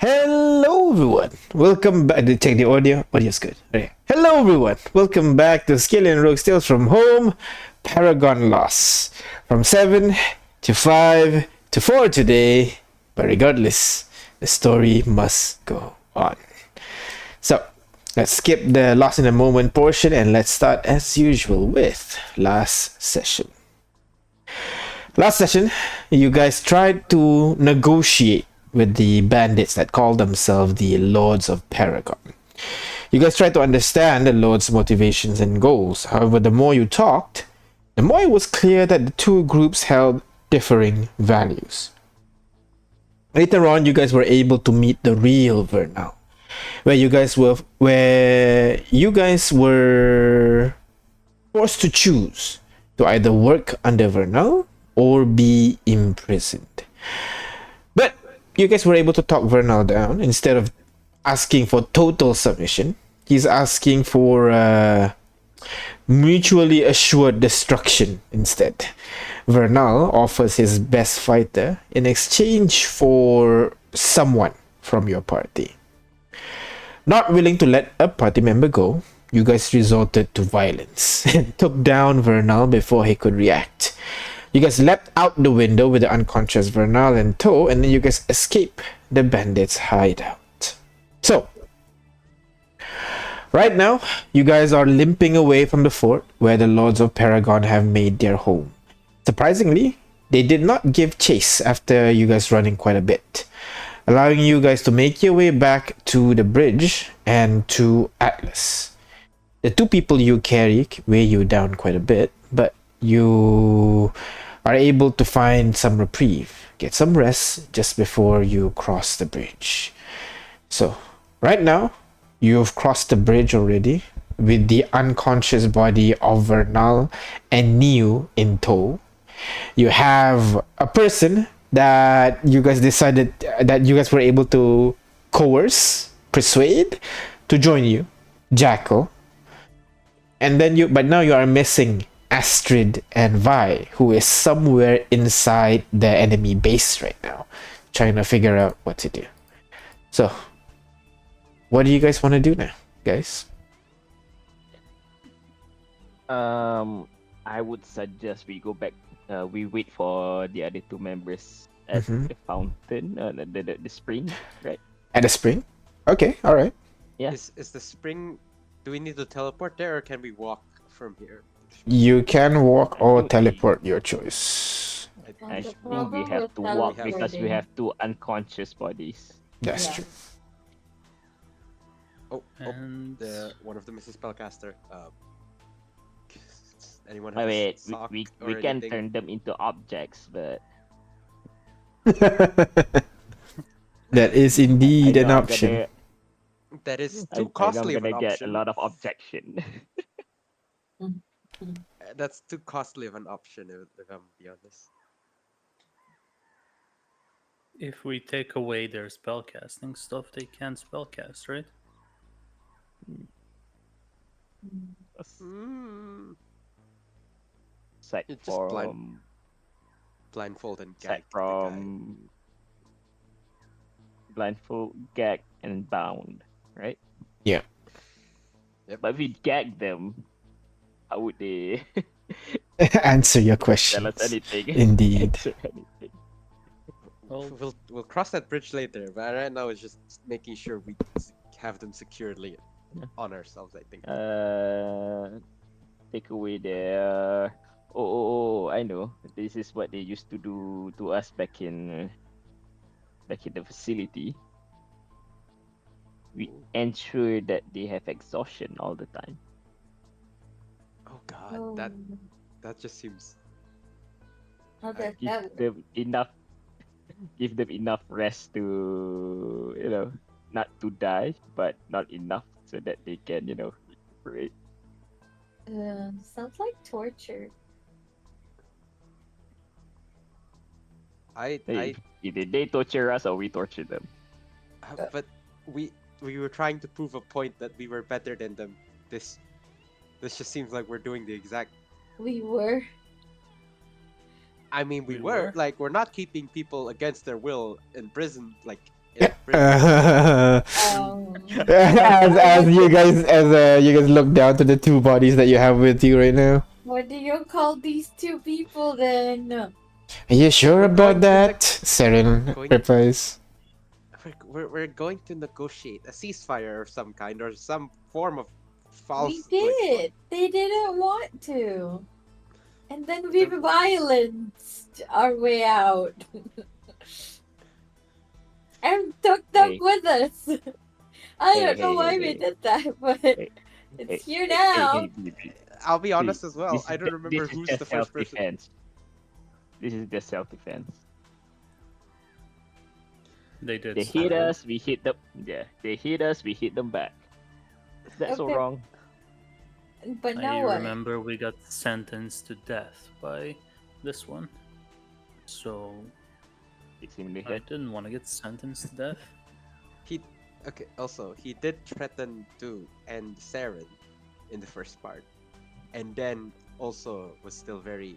Hello everyone, welcome back. Check the audio. Audio's good. Okay. Hello everyone, welcome back to Skyllian Rogue's Tales from Home, Paragon Lost. From 7 to 5 to 4 today, but regardless, the story must go on. So, let's skip the Lost in a Moment portion and let's start as usual with last session. Last session, you guys tried to negotiate with the bandits that call themselves the Lords of Paragon. You guys tried to understand the Lord's motivations and goals. However, the more you talked, the more it was clear that the two groups held differing values. Later on, you guys were able to meet the real Vernal, where you guys were forced to choose to either work under Vernal or be imprisoned. But you guys were able to talk Vernal down. Instead of asking for total submission, he's asking for mutually assured destruction instead. Vernal offers his best fighter in exchange for someone from your party. Not willing to let a party member go, you guys resorted to violence and took down Vernal before he could react. You guys leapt out the window with the unconscious Vernal in tow, and then you guys escape the bandits' hideout. So, right now, you guys are limping away from the fort where the Lords of Paragon have made their home. Surprisingly, they did not give chase after you guys running quite a bit, allowing you guys to make your way back to the bridge and to Atlas. The two people you carry weigh you down quite a bit, but you are able to find some reprieve, get some rest just before you cross the bridge. So, right now, you've crossed the bridge already with the unconscious body of Vernal and Neo in tow. You have a person that you guys decided that you guys were able to persuade to join you, Jackal. And then but now you are missing Astrid and Vai, who is somewhere inside the enemy base right now, trying to figure out what to do. So, what do you guys want to do now, guys? I would suggest we go back. We wait for the other two members at the fountain, the spring, right? At the spring? Okay, all right. Yeah. Is the spring? Do we need to teleport there, or can we walk from here? You can walk or teleport, your choice. I think we have to walk because we have two unconscious bodies. That's true. And One of them is a spellcaster. Anyone I have mean, a sock we or can anything? turn them into objects, but That is indeed I an know I'm option. gonna- That is I too know costly I'm of an gonna get a option. lot of objection. That's too costly of an option, if I'm be honest. if we take away their spellcasting stuff, they can't spellcast, right? Aside It's just from blindfold and aside gag the guy. from blindfold, gag, and bound, right? Yeah. Yep. But if we gag them, how would they Answer your tell questions. us anything? Indeed. Answer anything. Well, We'll cross that bridge later, but right now it's just making sure we have them securely on ourselves. I think. Take away their. Oh, I know. This is what they used to do to us back in the facility. We ensure that they have exhaustion all the time. Oh God, that just seems. How does Give that work? them enough rest to not to die, but not enough so that they can recuperate. Sounds like torture. Either they torture us or we torture them. But we were trying to prove a point that we were better than them. This just seems like we're doing the exact. We were. I mean, we We were were? like we're not keeping people against their will in prison. Like It brings as you guys look down to the two bodies that you have with you right now. What do you call these two people then? Are you sure We're about going to that? Seren going- replies. we're going to negotiate a ceasefire of some kind or some form of false. We like, did. They didn't want to. And then we violenced our way out. And took them Hey. with us. I Hey, don't know hey, why hey, we hey. did that, but Hey, it's hey, here hey, now. hey, hey, I'll be honest as well. this I is don't ju- remember this is who's just the first person. self-defense. This is just self-defense. They did. They hit start. us, we hit them. Yeah, they hit us, we hit them back. Is that so Okay. wrong? But I now what? remember we got sentenced to death by this one. So It's in the I head. didn't want to get sentenced to death. Okay. Also, he did threaten to end Saren in the first part, and then also was still very.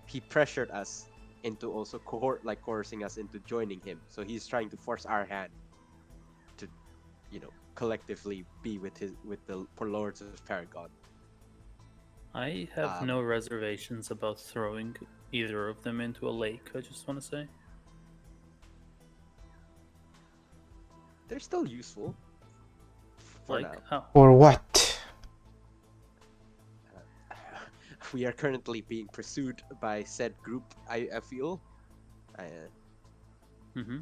He pressured us into also coercing us into joining him. So he's trying to force our hand to, collectively be with the Lords of Paragon. I have no reservations about throwing either of them into a lake, I just want to say. They're still useful. For Like, now. how? Or what? We are currently being pursued by said group. I feel. Mm-hmm.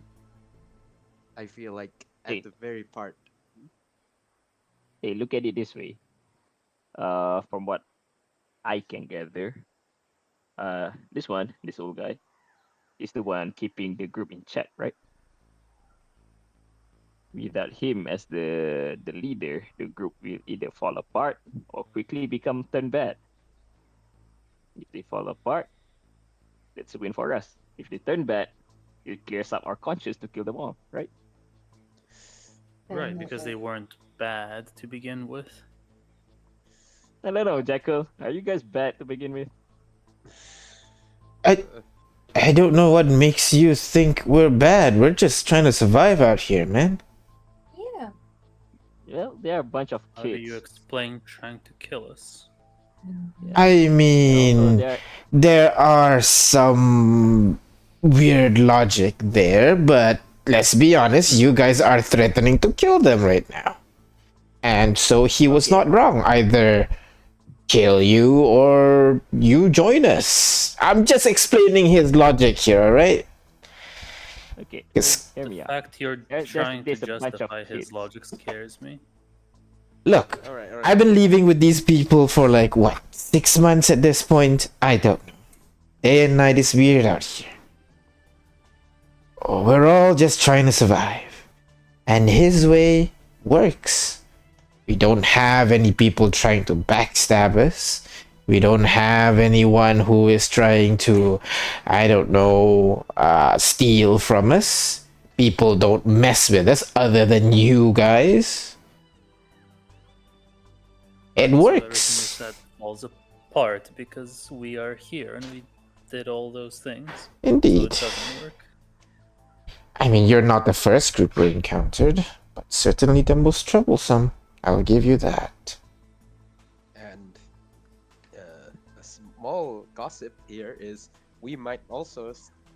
I feel like Hey. at the very part. Hey, look at it this way. From what I can gather, this old guy, is the one keeping the group in check, right? Without him as the leader, the group will either fall apart or quickly become turn bad. If they fall apart, that's a win for us. If they turn bad, it clears up our conscience to kill them all, right? Right, because they weren't bad to begin with. I don't know, Jackal. Are you guys bad to begin with? I don't know what makes you think we're bad. We're just trying to survive out here, man. Yeah. Well, they are a bunch of How do kids. you explain trying to kill us? I And also, mean, they're there are some weird logic there, but let's be honest, you guys are threatening to kill them right now. And so he was Okay. not wrong. Either kill you or you join us. I'm just explaining his logic here, alright? okay. Yes. Hear me The out. fact you're There's trying to a bunch of justify his kids. logic scares me. Look, All right. I've been living with these people for like, what, 6 months at this point? I don't know. Day and night is weird out here. Oh, we're all just trying to survive. And his way works. We don't have any people trying to backstab us. We don't have anyone who is trying to, I don't know, steal from us. People don't mess with us other than you guys. It So everything you works. said falls apart because we are here and we did all those things. So Indeed. it doesn't work. I mean, you're not the first group we encountered, but certainly the most troublesome. I'll give you that. And a small gossip here is we might also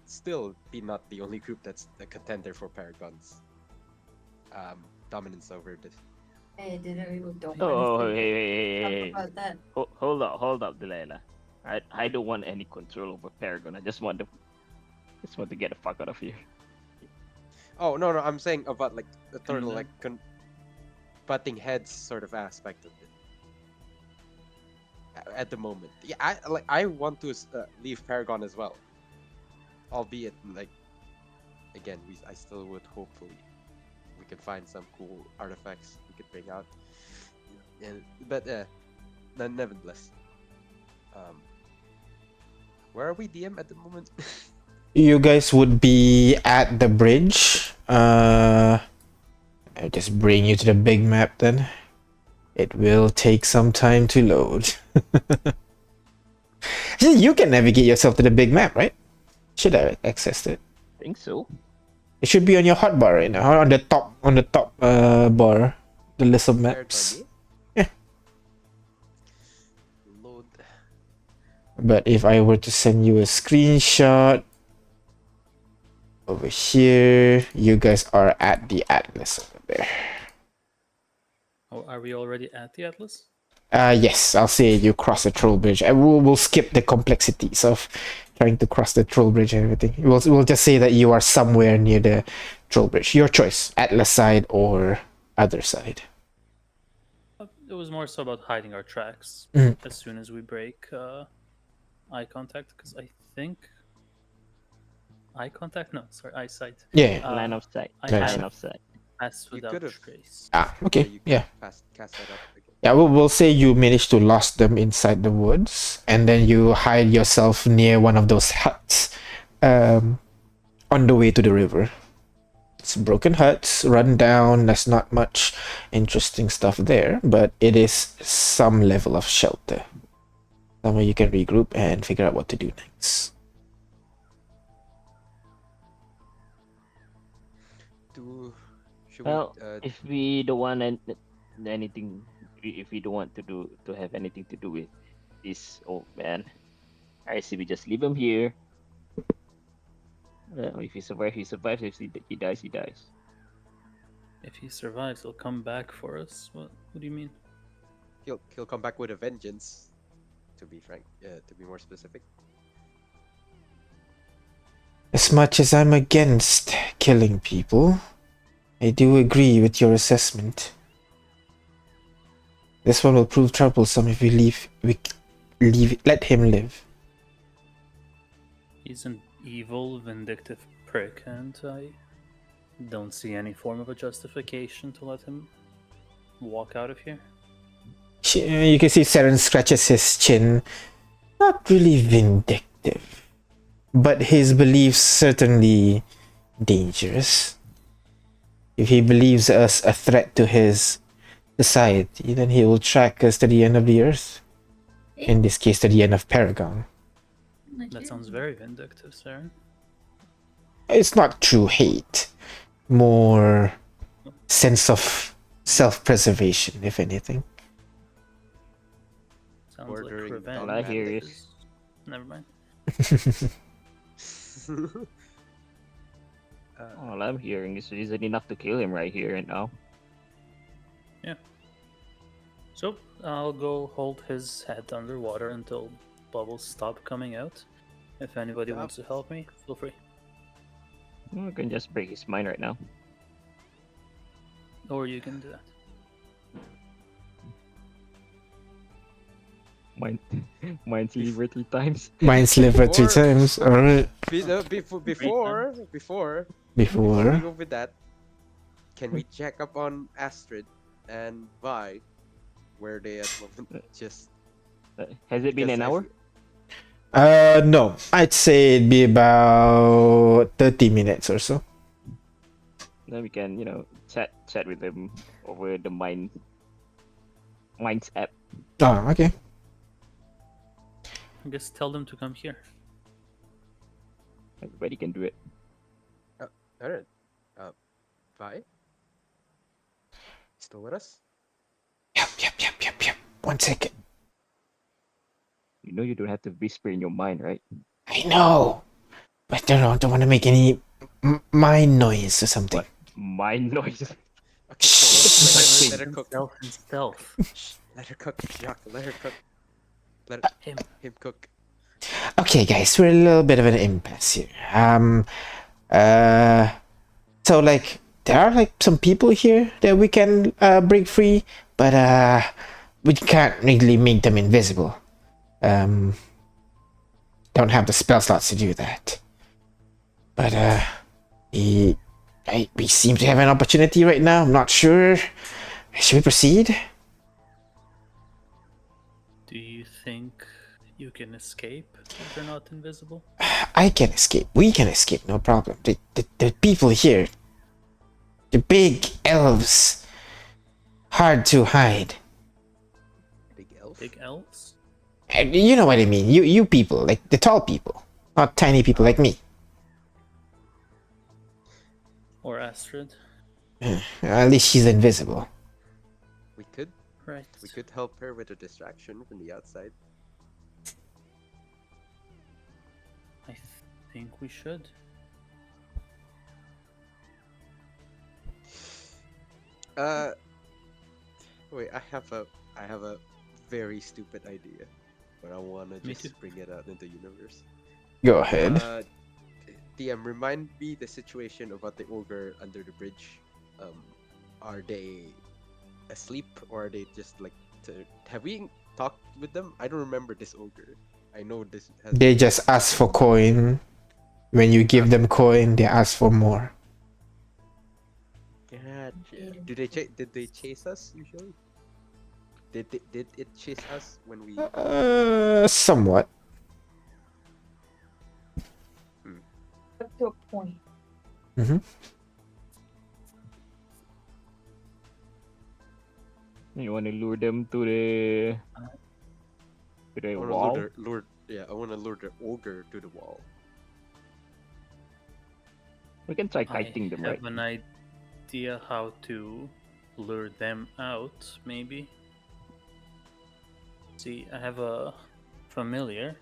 still be not the only group that's a contender for Paragon's dominance over this. I didn't even don't Oh, want to hey. talk about that. Hold up, Delilah. I don't want any control over Paragon. I just want to get the fuck out of here. Oh no, I'm saying about like the total Mhm. like butting heads sort of aspect of it. At the moment, yeah, I want to leave Paragon as well, albeit like again I still would hopefully we can find some cool artifacts we could bring out, but nevertheless, where are we DM at the moment? You guys would be at the bridge. I'll just bring you to the big map then. It will take some time to load. You can navigate yourself to the big map, right? Should have accessed it. Think so. It should be on your hotbar right now, or on the top bar, the list of maps. Yeah. Load. But if I were to send you a screenshot over here, you guys are at the Atlas over there. Oh, are we already at the Atlas? Yes, I'll say you cross the troll bridge. I we'll skip the complexities of trying to cross the troll bridge and everything. We'll just say that you are somewhere near the troll bridge. Your choice, Atlas side or other side. It was more so about hiding our tracks as soon as we break eye contact, because I think eye contact. No, sorry, eyesight. Yeah. Line of sight. Line of sight. Pass without could've- trace. Okay. You Yeah. cast that up again. Yeah, we'll say you managed to lost them inside the woods, and then you hide yourself near one of those huts on the way to the river. It's broken huts, run down. There's not much interesting stuff there, but it is some level of shelter. Somewhere you can regroup and figure out what to do next. Should Well, we, if we don't want anything, if we don't want to have anything to do with this old man, I see we just leave him here. If he survives, he survives. If he dies, he dies. If he survives, he'll come back for us. What do you mean? he'll come back with a vengeance. To be frank, to be more specific. As much as I'm against killing people, I do agree with your assessment. This one will prove troublesome if we let him live. He's an evil, vindictive prick, and I don't see any form of a justification to let him walk out of here. You can see Saren scratches his chin. Not really vindictive, but his beliefs certainly dangerous. If he believes us a threat to his society, then he will track us to the end of the earth. In this case, to the end of Paragon. That sounds very vindictive, Saren. It's not true hate, more sense of self-preservation, if anything. Sounds Bordering like revenge. All I hear Bandit. is Never mind. all I'm hearing is isn't enough to kill him right here and now. So I'll go hold his head underwater until bubbles stop coming out. If anybody wants to help me, feel free. We can just break his mind right now. Or you can do that. Mine's liver 3 times. Mine's liver 3 times. Alright. Before we Before. go with that, can we check up on Astrid and Vi, where they at the moment? Just Has it been because an I hour? No. I'd say it'd be about 30 minutes or so. Then we can, chat with them over the Minds app. Oh, okay. I guess tell them to come here. Everybody can do it. Alright. Vi? Still with us? Yep. 1 second. You know you don't have to whisper in your mind, right? I know. But I don't want to make any mind noise or something. What? Mind noise. Okay, so let her cook. Stealth and stealth. Let her cook, Jacques. Let her cook. Let Him. him cook. Okay, guys, we're a little bit of an impasse here. So like there are like some people here that we can break free, but we can't really make them invisible. Don't have the spell slots to do that. But we seem to have an opportunity right now. I'm not sure. Should we proceed? Do you think you can escape if they're not invisible? I can escape. We can escape, no problem. The people here, the big elves, hard to hide. Big elf. Big elves? And you know what I mean. You people, like the tall people, not tiny people like me. Or Astrid. At least she's invisible. We could Right. help her with a distraction from the outside. I think we should. Wait, I have a very stupid idea, but I wanna Me just too. bring it out into the universe. Go ahead. DM, remind me the situation about the ogre under the bridge. Are they asleep or are they just like have we talked with them? I don't remember this ogre. I know this has They just ask for coin. When you give them coin, they ask for more. Gotcha. Yeah. Did they chase us usually? Did it chase us when we? Somewhat. Up to a point. Mm-hmm. You want to lure them to the I wanna wall? I wanna lure the ogre to the wall. We can try I kiting them, right? have an idea how to lure them out, maybe. See, I have a familiar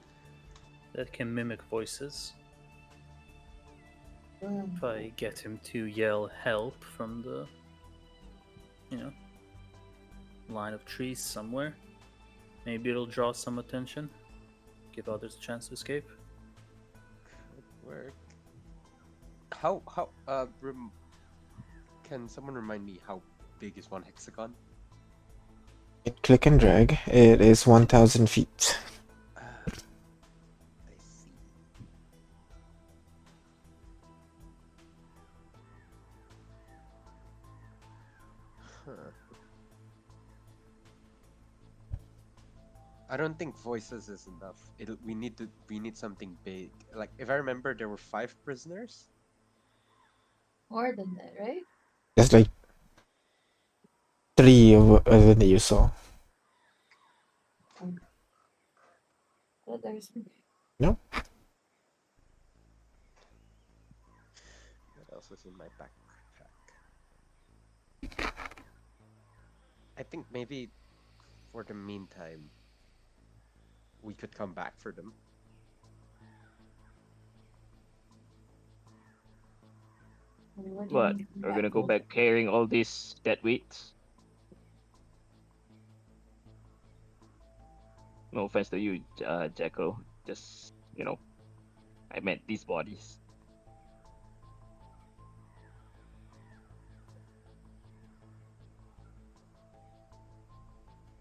that can mimic voices. If I get him to yell help from the, line of trees somewhere, maybe it'll draw some attention, give others a chance to escape. Could work. Can someone remind me how big is one hexagon? Click and drag. It is 1,000 feet. I see. Huh. I don't think voices is enough. We need something big. Like if I remember, there were 5 prisoners. More than that, right? There's like 3 of that you saw. But there's No? What else is in my backpack? I think maybe for the meantime, we could come back for them. what do you But mean we're gonna go for? back carrying all these dead weights. No offense to you, Jacko. Just I meant these bodies.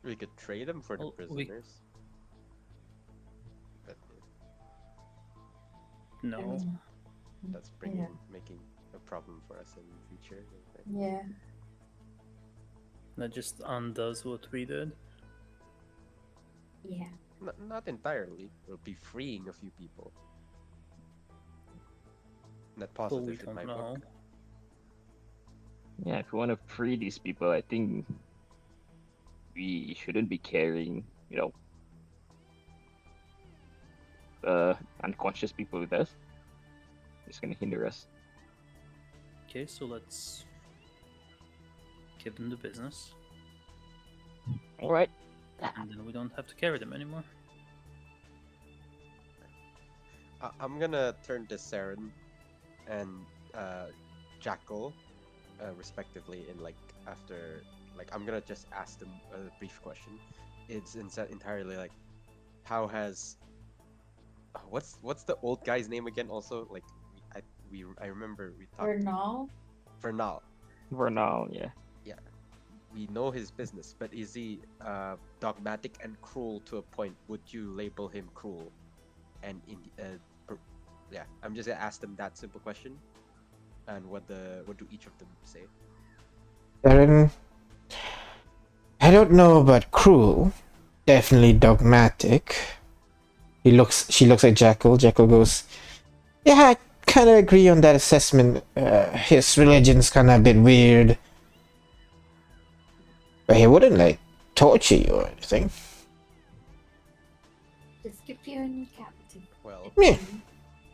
We could trade them for the Well, prisoners. But No. Mm, that's making a problem for us in the future. Right? Yeah. That just undoes what we did. Yeah. Not entirely. We'll be freeing a few people. Net But we positive in my don't know. book. Yeah, if we want to free these people, I think we shouldn't be carrying, unconscious people with us. It's gonna hinder us. Okay, so let's give them the business, All right. and then we don't have to carry them anymore. I'm gonna turn to Saren and Jackal, respectively, in after I'm gonna just ask them a brief question. It's entirely how has what's the old guy's name again? Also, I remember we For talked now, Vernal. For now, yeah. We know his business, but is he dogmatic and cruel to a point? Would you label him cruel? And I'm just gonna ask them that simple question. And what do each of them say? Darren, I don't know about cruel. Definitely dogmatic. She looks at Jackal. Jackal goes, yeah, I kind of agree on that assessment. His religion's kind of a bit weird. But he wouldn't, torture you or anything. just keep you in captivity. Well, Yeah.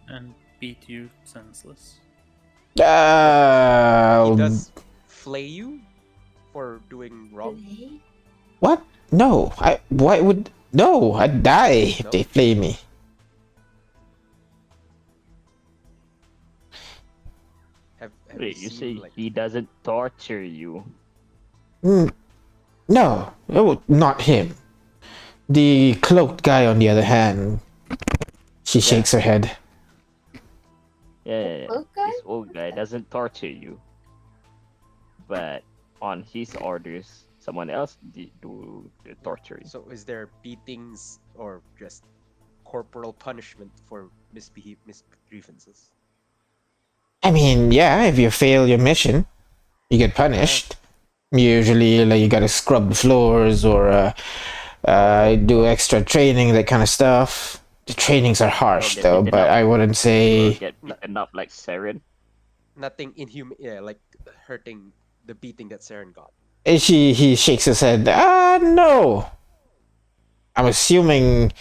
And beat you senseless. I'll. does flay you for doing wrong. Really? What? No. Why would? No. I'd die if No? they flay me. Have Wait, you you seen say like he doesn't torture you? Mm, no. Oh, not him. The cloaked guy, on the other hand, she shakes her head. Yeah, cloak guy? this old guy doesn't torture you, but on his orders, someone else do the torturing. so is there beatings or just corporal punishment for misgrievances? I mean, yeah, if you fail your mission, you get punished. Usually, like, you gotta scrub the floors or do extra training, that kind of stuff. The trainings are harsh, get though, beaten but up. I wouldn't Or say. get beaten up like Saren. Nothing inhuman, yeah, like hurting the beating that Saren got. He shakes his head. No. I'm assuming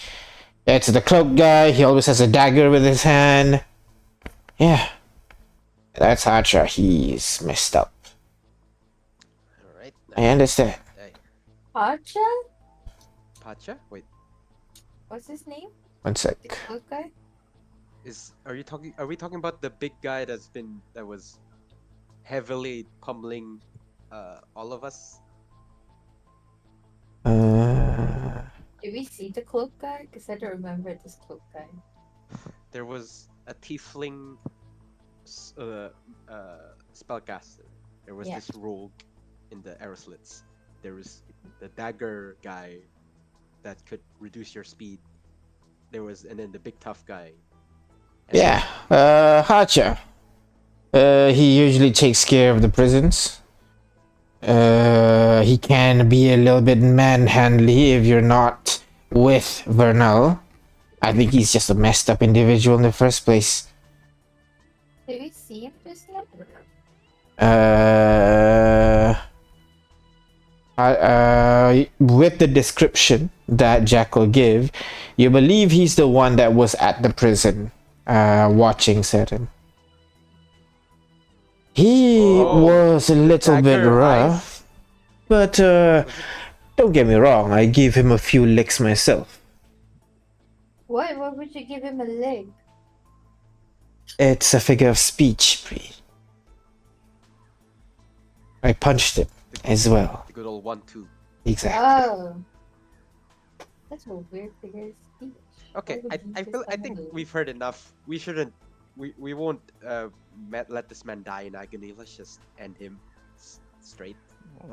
it's the cloak guy. He always has a dagger with his hand. Yeah, that's Hacha. He's messed up. All right. I understand. Pacha? Pacha? Wait, What's his name? One sec. The cloak guy? are we talking about the big guy that was heavily pummeling all of us? Did we see the cloak guy? Because I don't remember this cloak guy. There was a tiefling spellcaster. There was Yeah. this rogue in the arrow slits. There was the dagger guy that could reduce your speed. And then the big tough guy. And Yeah, Hacha. He usually takes care of the prisons. He can be a little bit manhandly if you're not with Vernal. I think he's just a messed up individual in the first place. Did we see him just now? With the description that Jack will give, you believe he's the one that was at the prison, watching Seren. He Oh, was a little bit dagger rough, but don't get me wrong, I gave him a few licks myself. What? Why would you give him a leg? It's a figure of speech, Pri. I punched him as well. The good old 1-2. Exactly. Oh. That's a weird figure of speech. Okay, Why would you I just feel I have a think leg? we've heard enough. We won't let this man die in agony. Let's just end him straight.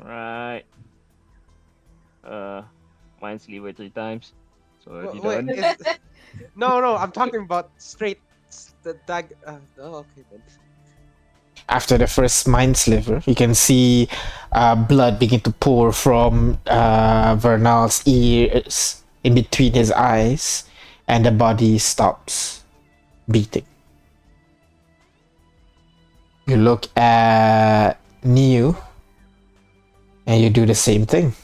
Alright. Mine's lever 3 times. So have you Wait, done? no, I'm talking about straight the dag. Okay then. After the first mind sliver, you can see blood begin to pour from Vernal's ears in between his eyes, and the body stops beating. You look at Niu, and you do the same thing,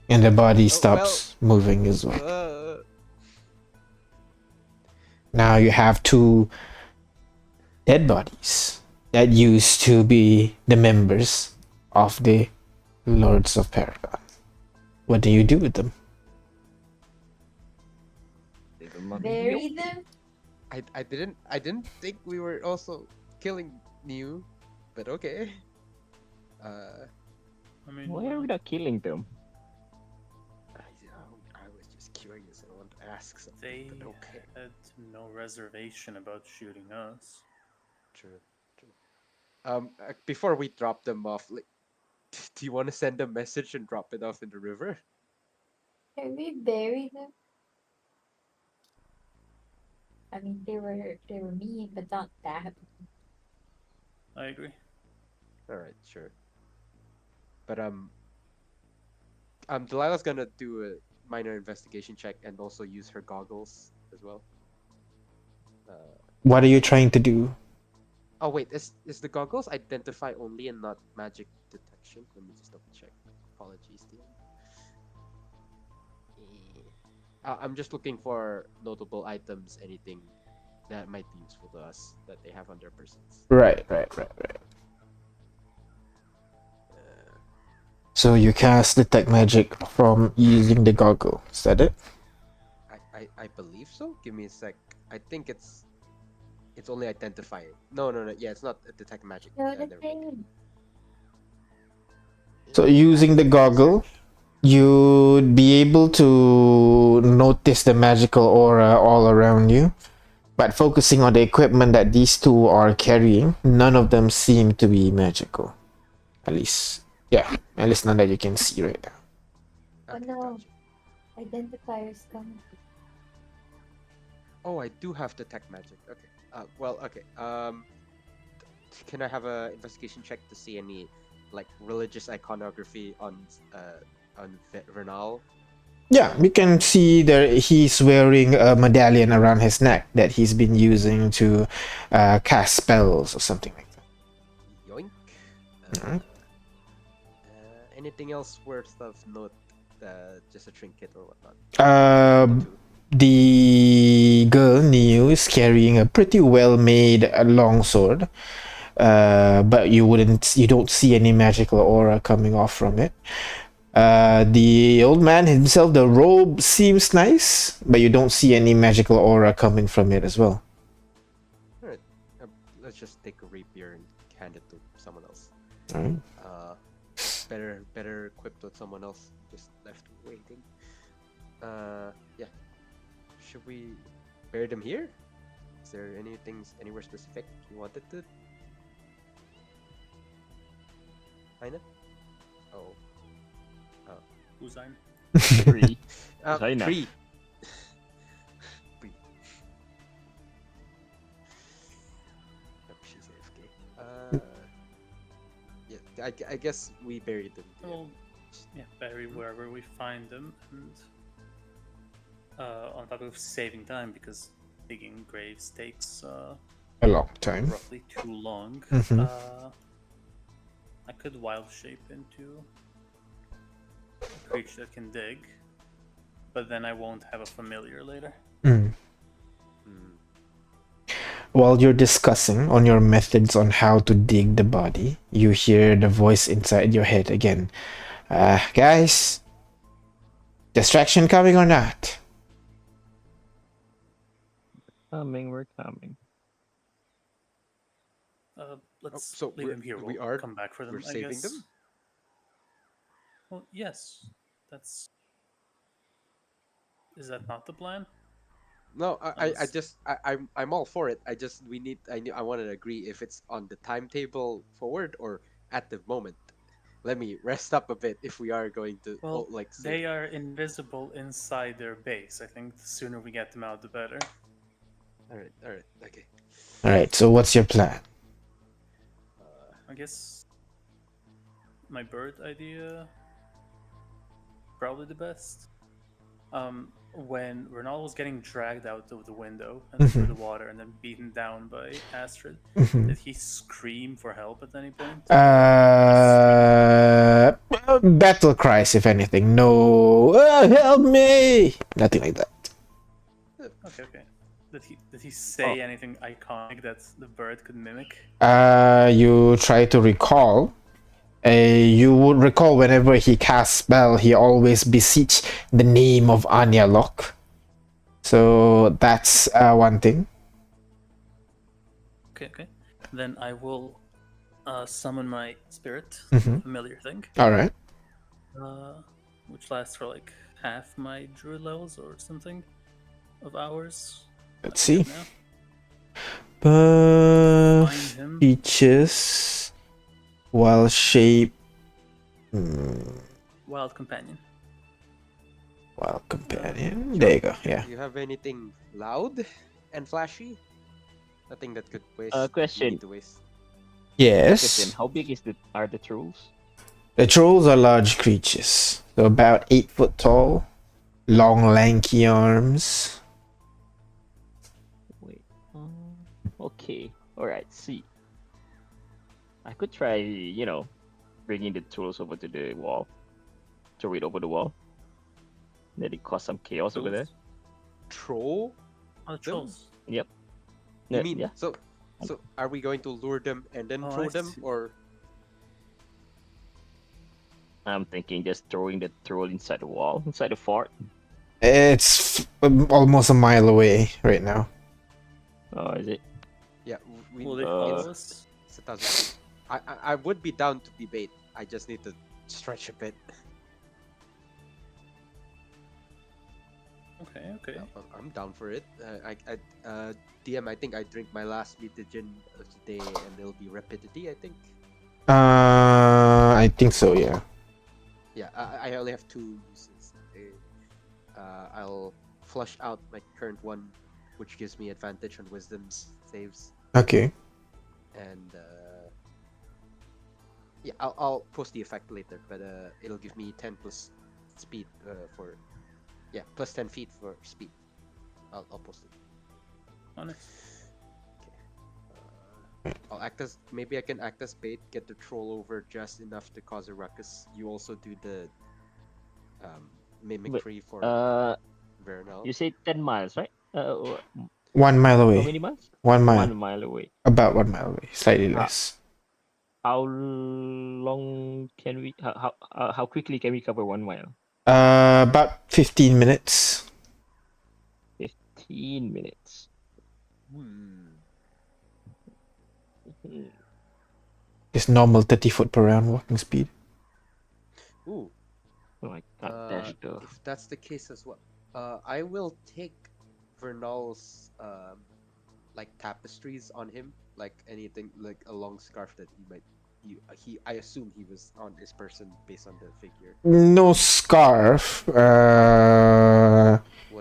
and the body stops moving as well. Now you have 2 dead bodies that used to be the members of the Lords of Paragon. What do you do with them? Bury them? I didn't think we were also killing Niu, but okay. I mean, Why are we not killing them? I was just curious. I want to ask something. they But okay. had no reservation about shooting us. True. Before we drop them off, like, do you want to send a message and drop it off in the river? Can we bury them? I mean, they were mean, but not that. I agree. All right, sure. But Delilah's gonna do a minor investigation check and also use her goggles as well. What are you trying to do? Oh wait, is the goggles identify only and not magic detection? Let me just double check. Apologies, DM. I'm just looking for notable items, anything that might be useful to us that they have on their persons. Right. So you cast detect magic from using the goggle. Is that it? I believe so. Give me a sec. I think it's only identifying. No. Yeah, it's not a detect magic. No, Yeah, the never mind. thing. So using the goggle, you'd be able to notice the magical aura all around you. But focusing on the equipment that these two are carrying, none of them seem to be magical. At least none that you can see right now. Oh Okay, no. gotcha. Identifiers coming. Oh, I do have detect magic. Okay. Well, okay. Can I have a investigation check to see any like religious iconography on Vernal? Yeah, we can see that he's wearing a medallion around his neck that he's been using to cast spells or something like that. Yoink. Alright. Anything else worth of note? Just a trinket or whatnot. Um, the girl Niu is carrying a pretty well-made longsword, but you don't see any magical aura coming off from it. The old man himself, the robe seems nice, but you don't see any magical aura coming from it as well. Alright. Let's just take a rapier and hand it to someone else. Alright. Better equipped with someone else. Just left waiting. Yeah. Should we bury them here? Is there anything anywhere specific you wanted to? Aina? Oh. Uzain. Three. Aina. 3. She's AFK. Yeah, I guess we buried them. here. Well, yeah, bury wherever we find them, and on top of saving time because digging graves takes A long time. roughly too long. Mhm. I could wild shape into a creature that can dig, but then I won't have a familiar later. Mm. Hmm. While you're discussing on your methods on how to dig the body, you hear the voice inside your head again. Guys, distraction coming or not? We're coming. Let's so leave them here. we We'll are- come back for them. we're I saving guess. them? Well, yes. That's. Is that not the plan? No, I Unless- just I'm all for it. I want to agree if it's on the timetable forward or at the moment. Let me rest up a bit if we are going to Well, like say. they are invisible inside their base. I think the sooner we get them out, the better. All right, okay. All right. So what's your plan? I guess my bird idea probably the best. When Renal was getting dragged out of the window and through the water and then beaten down by Astrid, did he scream for help at any point? Battle cries, if anything. No, help me! Nothing like that. Okay. Did he say anything iconic that the bird could mimic? You try to recall. You would recall whenever he casts spell, he always beseech the name of Anya Locke. So that's one thing. Okay. Then I will summon my spirit, Mhm. familiar thing, All right. which lasts for like half my druid levels or something of hours. Let's see. Now. Buff Find him. features while shape. Wild companion. Wild companion. There you go. Yeah. Do you have anything loud and flashy? Nothing that could waste. Question. Need to waste. Yes. Question, how big are the trolls? The trolls are large creatures, so about 8 foot tall, long, lanky arms. Wait. Okay. Alright, see. I could try, bringing the trolls over to the wall. Throw it over the wall. Let it cause some chaos over there. Troll? Oh, the trolls. Yep. You mean yeah. so are we going to lure them and then Oh, throw I them see. or I'm thinking just throwing the troll inside the wall, inside the fort. It's almost a mile away right now. Oh, is it? Yeah, we Will they Uh, follow us? it's 1,000 feet. I would be down to be bait. I just need to stretch a bit. Okay, okay. I'm down for it. DM, I think I drink my last mutagen of the day, and it'll be rapidity. I think. I think so. Yeah. Yeah, I only have 2 uses. I'll flush out my current one, which gives me advantage on wisdom's saves, Okay. and yeah, I'll post the effect later, but it'll give me 10 plus speed for plus 10 feet for speed. I'll post it. Honest. I'll act as maybe I can act as bait, get the troll over just enough to cause a ruckus. You also do the mimicry for Vernal. you say 10 miles, right? 1 mile How away. many miles? 1 mile. 1 mile away. About 1 mile away. Slightly Uh, less. How long can we? How quickly can we cover 1 mile? About 15 minutes. 15 minutes. Hmm. Hmm. Just normal 30 foot per round walking speed. Ooh. Oh, I can't dash though. If that's the case as well, I will take Vernal's like tapestries on him, like anything like a long scarf that he might. I assume he was on his person based on the figure. No scarf. What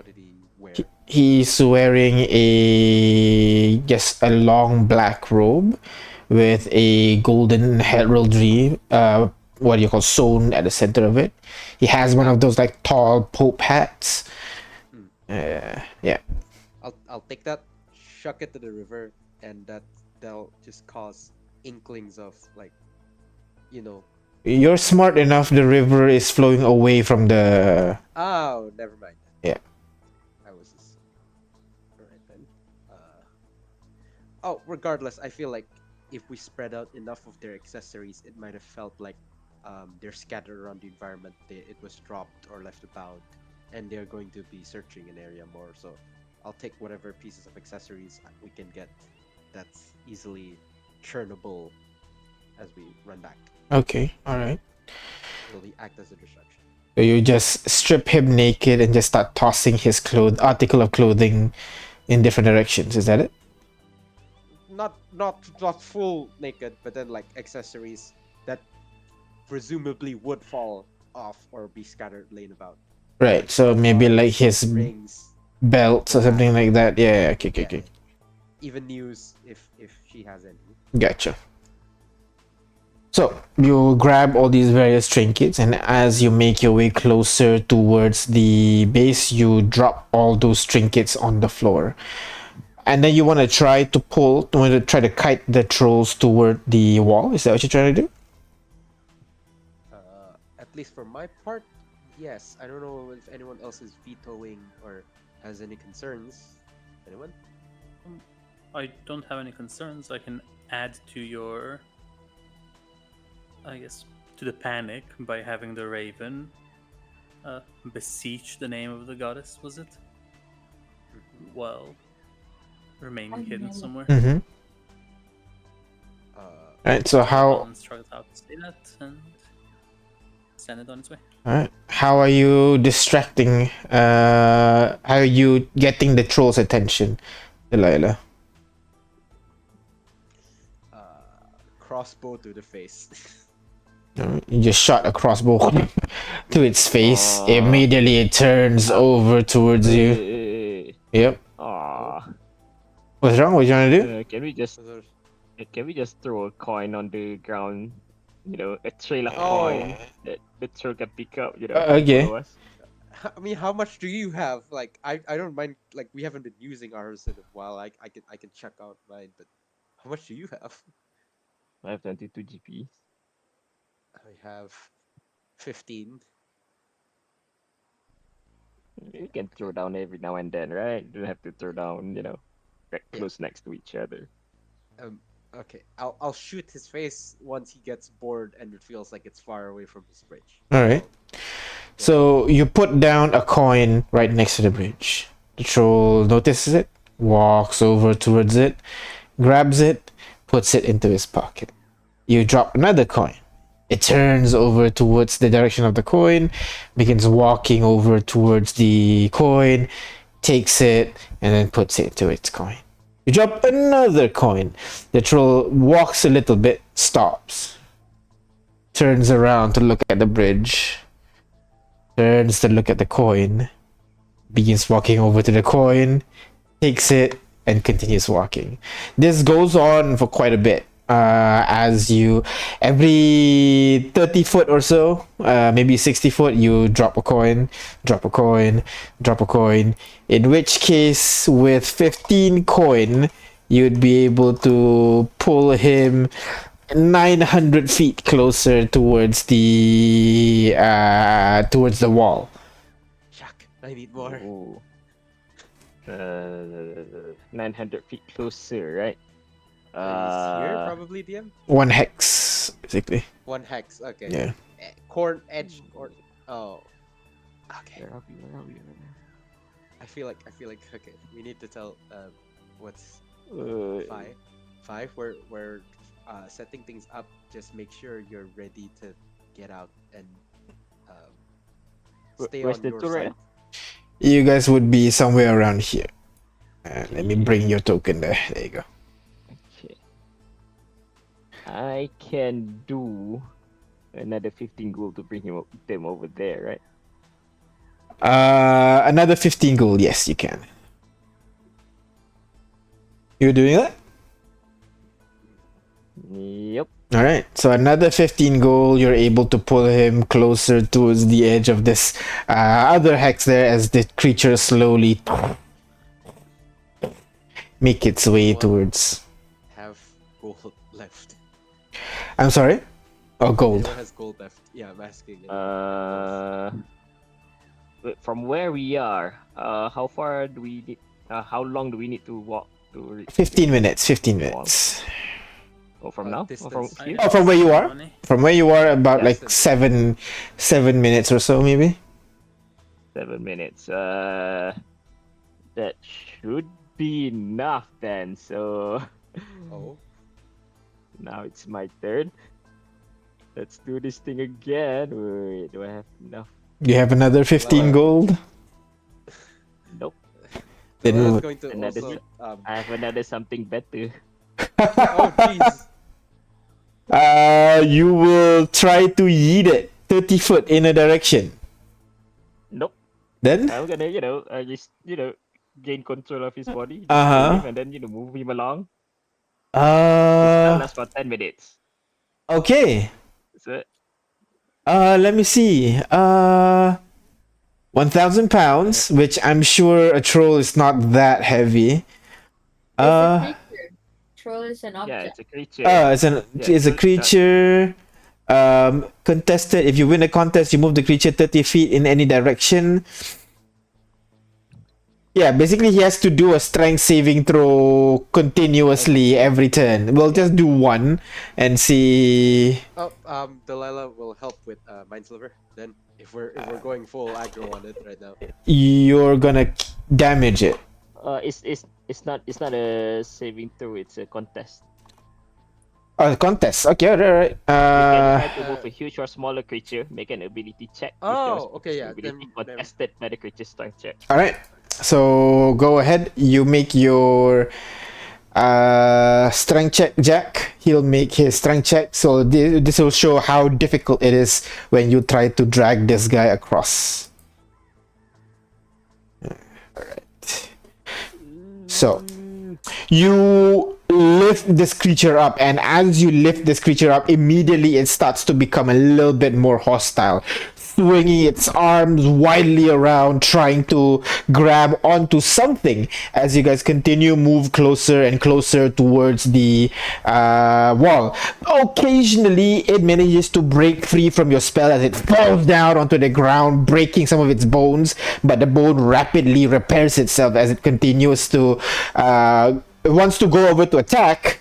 did he wear? He's wearing a long black robe with a golden heraldry. What do you call sewn at the center of it? He has one of those like tall pope hats. Yeah. I'll take that, shuck it to the river, and that'll just cause inklings of like, you know. You're smart enough. The river is flowing away from the. Oh, never mind. Yeah. I was just alright then. Oh, regardless, I feel like if we spread out enough of their accessories, it might have felt like they're scattered around the environment. It was dropped or left about, and they're going to be searching an area more. So I'll take whatever pieces of accessories we can get that's easily churnable as we run back. Okay. All right. It'll act as a distraction. So you just strip him naked and just start tossing his article of clothing in different directions. Is that it? Not full naked, but then like accessories that presumably would fall off or be scattered laying about. Right. Like So maybe like his rings, belts or something like that. Yeah. Okay. Okay. yeah, Okay. even news if she has any. Gotcha. So you grab all these various trinkets, and as you make your way closer towards the base, you drop all those trinkets on the floor. And then you want to try to kite the trolls toward the wall. Is that what you're trying to do? At least for my part, yes. I don't know if anyone else is vetoing or has any concerns. Anyone? I don't have any concerns. I can add to your, I guess, to the panic by having the raven beseech the name of the goddess, was it? Well, remaining hidden somewhere. Mm-hmm. Right. So how? Instruct how to say that and send it on its way. All right. How are you distracting? How are you getting the trolls' attention, Delilah? Crossbow to the face. Alright, you just shot a crossbow to its face. Aw. Immediately, it turns over towards you. Yep. Aw. What's wrong? What you trying to do? Can we just throw a coin on the ground? You know, a trail of Oh. coin that the troll can pick up. You know, Okay. follow us. I mean, how much do you have? Like, I don't mind. Like, we haven't been using ours in a while. I can check out mine, but how much do you have? I have 22 GP. I have 15. You can throw down every now and then, right? You don't have to throw down, you know, right Yeah. close next to each other. Okay, I'll shoot his face once he gets bored and it feels like it's far away from his bridge. All right. So you put down a coin right next to the bridge. The troll notices it, walks over towards it, grabs it, puts it into his pocket. You drop another coin. It turns over towards the direction of the coin, begins walking over towards the coin, takes it, and then puts it into its coin. You drop another coin. The troll walks a little bit, stops, turns around to look at the bridge, turns to look at the coin, begins walking over to the coin, takes it, and continues walking. This goes on for quite a bit. As you, every 30 foot or so, maybe 60 foot, you drop a coin, drop a coin, drop a coin. In which case, with 15 coin, you'd be able to pull him 900 feet closer towards the wall. Shuck, I need more. Ooh. 900 feet closer, right? He's here, probably, DM? One hex, basically. One hex, okay. Yeah. Corn edge, corn. Oh. Okay. Where are we? Where are we? I feel like, okay, we need to tell, what's Uh, five, we're setting things up. Just make sure you're ready to get out and stay where's on the your turret? side. You guys would be somewhere around here. Let me bring your token there. There you go. Okay. I can do another 15 gold to bring them over there, right? Another 15 gold. Yes, you can. You're doing that? Yep. All right. So another 15 gold. You're able to pull him closer towards the edge of this other hex there as the creature slowly make its way towards. Have gold left. I'm sorry? Oh, gold. Anyone has gold left? Yeah, I'm asking. From where we are, how far do we need? How long do we need to walk to reach? 15 minutes. 15 minutes. Oh, from now? Or from Distance. here? Oh, from where you are? Money. From where you are, about Yeah, like 7 minutes or so, maybe. 7 minutes. That should be enough then. So Oh, now it's my turn. Let's do this thing again. Wait, do I have enough? You have another 15 Well, gold. Nope. Then I was what? going to Another also. I have another something better. Oh, jeez. You will try to yeet it 30 foot in a direction. Nope. Then? I'm gonna, just, gain control of his body. Just Uh-huh. pull him and then, move him along. That'll Uh, last for 10 minutes. okay. So, Let me see. 1,000 pounds, which I'm sure a troll is not that heavy. It's a creature. Troll is an yeah, object. it's a creature. It's Yeah, a so creature. Contested. If you win a contest, you move the creature 30 feet in any direction. Yeah, basically he has to do a strength saving throw continuously every turn. We'll just do one and see. Oh, Delilah will help with Mind Sliver. Then, if we're going full aggro on it right now. You're gonna damage it. It's not a saving throw. It's a contest. Contest. Okay, right. You can try to move a huge or smaller creature. Make an ability check. If your Oh, okay, yeah. ability Then, contested by the creature's strength check. All right. So go ahead. You make your strength check, Jack. He'll make his strength check. So this will show how difficult it is when you try to drag this guy across. All right. So you lift this creature up, and as you lift this creature up, immediately it starts to become a little bit more hostile, swinging its arms wildly around, trying to grab onto something as you guys continue move closer and closer towards the wall. Occasionally it manages to break free from your spell as it falls down onto the ground, breaking some of its bones, but the bone rapidly repairs itself as it continues to wants to go over to attack.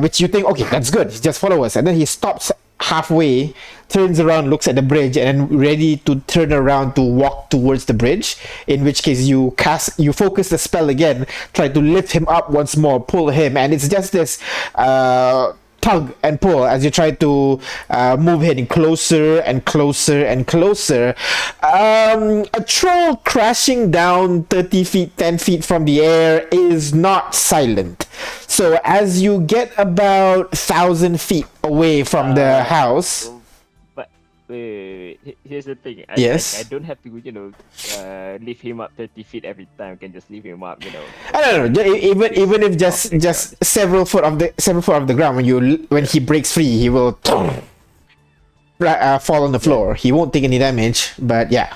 which you think, okay, that's good, just follow us. And then he stops halfway, turns around, looks at the bridge, and then ready to turn around to walk towards the bridge. In which case you focus the spell again, try to lift him up once more, pull him, and it's just this tug and pull as you try to move him closer and closer and closer. A troll crashing down 30 feet, 10 feet from the air is not silent. So as you get about 1,000 feet away from the house... But here's the thing. Yes? I don't have to, lift him up 30 feet every time. I can just leave him up, I don't know. Even if just several foot of the ground, when he breaks free, he will fall on the floor. He won't take any damage, but yeah,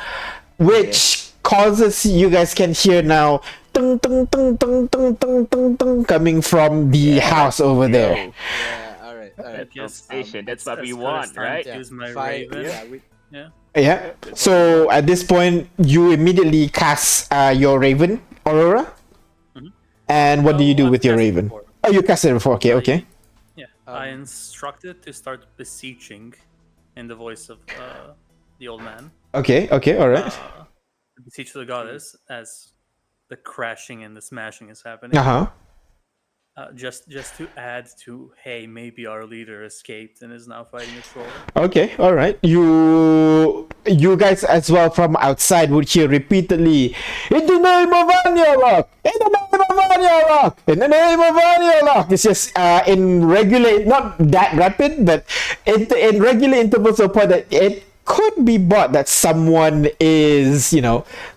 which causes you guys can hear now tung, tung, tung, tung, tung, tung, tung, tung, coming from the house over there. Yeah, alright. That's what we want, right? Use my Fine. raven. Yeah, Yeah. So at this point, you immediately cast your Raven, Aurora. Mhm. And what do you do I've with your cast it Raven? before. Oh, you cast it before. Okay, okay. Yeah, I instructed to start beseeching in the voice of the old man. Okay, all right. Beseech the goddess as the crashing and the smashing is happening. Uh-huh. Just to add to, hey, maybe our leader escaped and is now fighting a troll. Okay, all right. You guys as well from outside would hear repeatedly, in the name of Anyalok! In the name of Anyalok! In the name of Anyalok! It's just in regular, not that rapid, but in regular intervals to the point that it could be bought that someone is,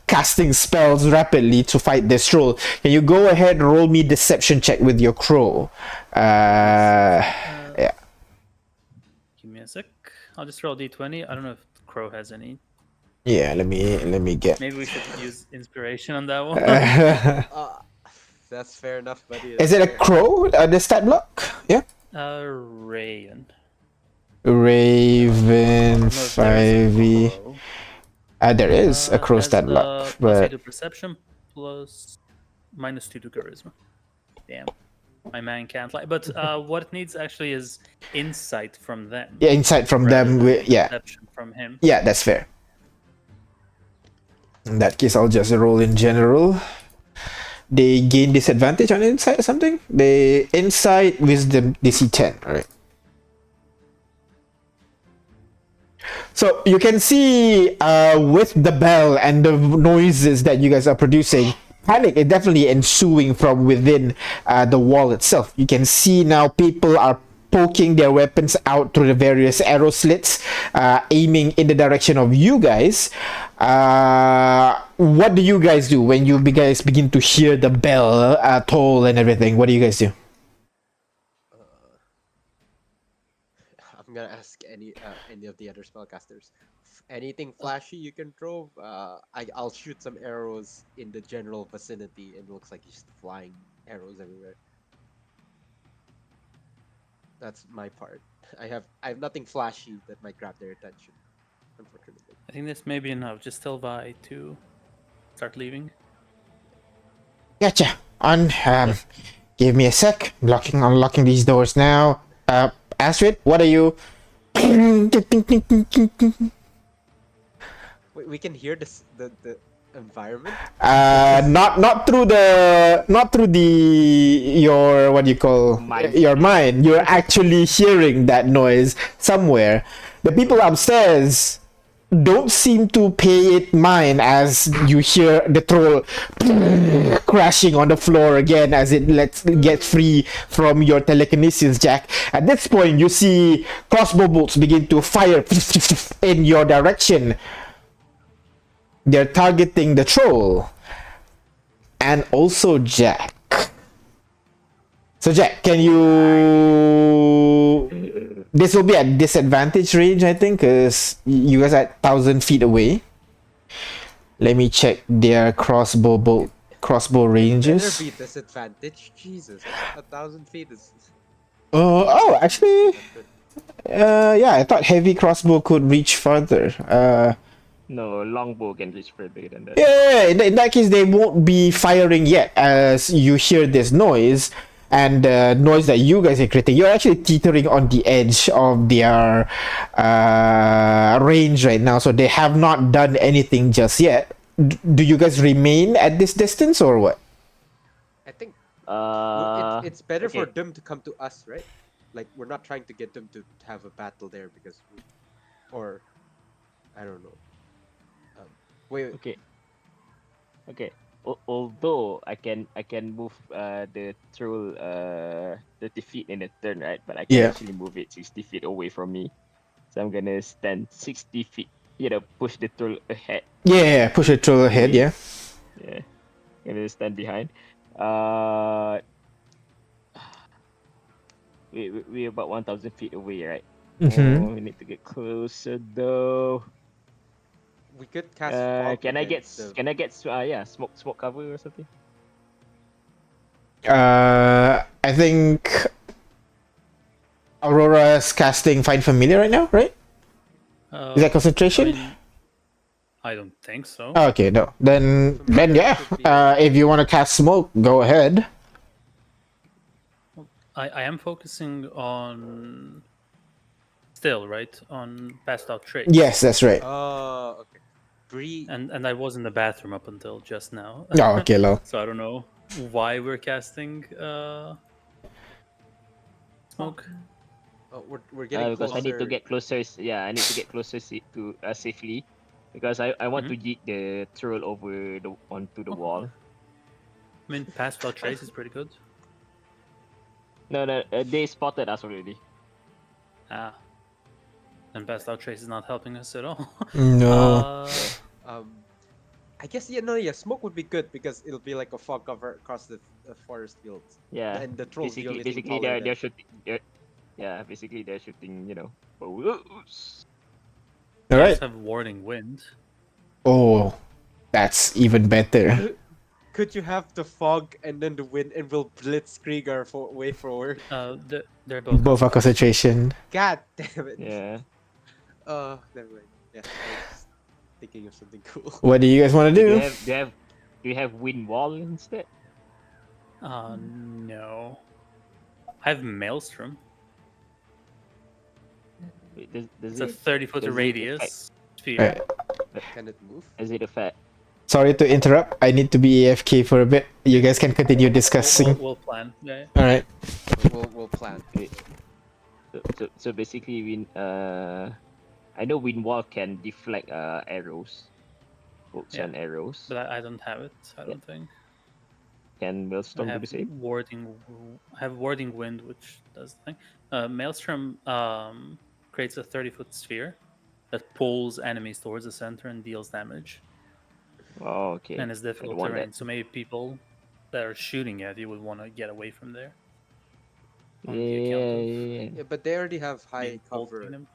casting spells rapidly to fight this troll. Can you go ahead and roll me deception check with your crow? Yeah. Give me a sec. I'll just roll d20. I don't know if Crow has any. Yeah, let me get. Maybe we should use inspiration on that one. That's fair enough, buddy. Is it a crow? The stat block? Yeah. Raven. Raven I don't know if there is a 5e. crow. There is a crow Has stat the block, plus 8 but to perception plus -2 to charisma. Damn, my man can't lie. But what it needs actually is insight from them. yeah, insight from rather them. than Yeah, perception from him. yeah, that's fair. In that case, I'll just roll in general. They gain disadvantage on insight or something. They insight wisdom DC 10. All right. So you can see with the bell and the noises that you guys are producing, panic is definitely ensuing from within the wall itself. You can see now people are poking their weapons out through the various arrow slits, aiming in the direction of you guys. What do you guys do when you guys begin to hear the bell toll and everything? What do you guys do? I'm gonna ask any of the other spellcasters. Anything flashy you can throw? I'll shoot some arrows in the general vicinity, and it looks like just flying arrows everywhere. That's my part. I have nothing flashy that might grab their attention, unfortunately. I think this may be enough. Just tell Vi to start leaving. Gotcha. Give me a sec. Unlocking these doors now. Astrid, what are you? We can hear the environment. Not through your what do you call Mind. your mind. You're actually hearing that noise somewhere. The people upstairs don't seem to pay it mind as you hear the troll crashing on the floor again as it get free from your telekinesis, Jack. At this point, you see crossbow bolts begin to fire in your direction. They're targeting the troll and also Jack. So Jack, can you... This will be at disadvantage range, I think, because you guys are 1,000 feet away. Let me check their crossbow ranges. Better be disadvantage. Jesus, 1,000 feet is. Oh, actually, yeah, I thought heavy crossbow could reach further. No, longbow can reach further than that. Yeah, in that case, they won't be firing yet as you hear this noise. and the noise that you guys are creating, you're actually teetering on the edge of their range right now. So they have not done anything just yet. Do you guys remain at this distance or what? I think Uh, it's better for okay. them to come to us, right? Like we're not trying to get them to have a battle there because, or I don't know. Wait, Okay. Okay. Although I can move the troll 30 feet in a turn, right? But I can Yeah. actually move it 60 feet away from me. So I'm gonna stand 60 feet. You know, push the troll ahead. Yeah, push it through ahead. Yeah. Yeah. Gonna stand behind. Uh, we're about 1,000 feet away, right? Mm-hmm. Oh, we need to get closer though. we could cast fog. Can I get the yeah, smoke cover or something? I think Aurora's casting Find Familiar right now, right? Is that concentration? I don't think so. Oh, okay, no. Then yeah. If you want to cast smoke, go ahead. I am focusing on still, right? On passed out traits. Yes, that's right. Okay. Bree. And I was in the bathroom up until just now. Oh, okay, low. So I don't know why we're casting smoke. Oh, we're getting Because closer. I need to get closer. Yeah, I need to get closer to safely, because I want to yeet the troll over onto the wall. I mean, passed out trace is pretty good. No, they spotted us already. Ah. And passed out trace is not helping us at all. No. I guess yeah, smoke would be good because it'll be like a fog cover across the forest fields. Yeah. And the trolls the only Basically thing taller they're shooting. Yeah, basically they're shooting. You know, bows. All We right. also have warding wind. Oh, that's even better. Could you have the fog and then the wind and we'll blitzkrieg our way forward? They're both. Both are concentration. God damn it. Yeah. Never mind. Yeah, I was thinking of something cool. What do you guys want to Do do? you have wind wall instead? No. I have Maelstrom. Wait, does It's a it 30-foot does it radius sphere. Right. Can it move? Is it a fact? Sorry to interrupt. I need to be AFK for a bit. You guys can continue discussing. We'll plan. Yeah. All right. We'll plan. Wait. So basically, I know wind wall can deflect arrows, bolts Yeah. and arrows. But I don't have it. I don't think. Can I Maelstrom do have the same? warding wind, which does the thing. Maelstrom creates a 30-foot sphere that pulls enemies towards the center and deals damage, Oh, okay. and is difficult want terrain. that. So maybe people that are shooting at you would want to get away from there. On Yeah, the account of yeah. Yeah, but they already have high being pulled cover. in them.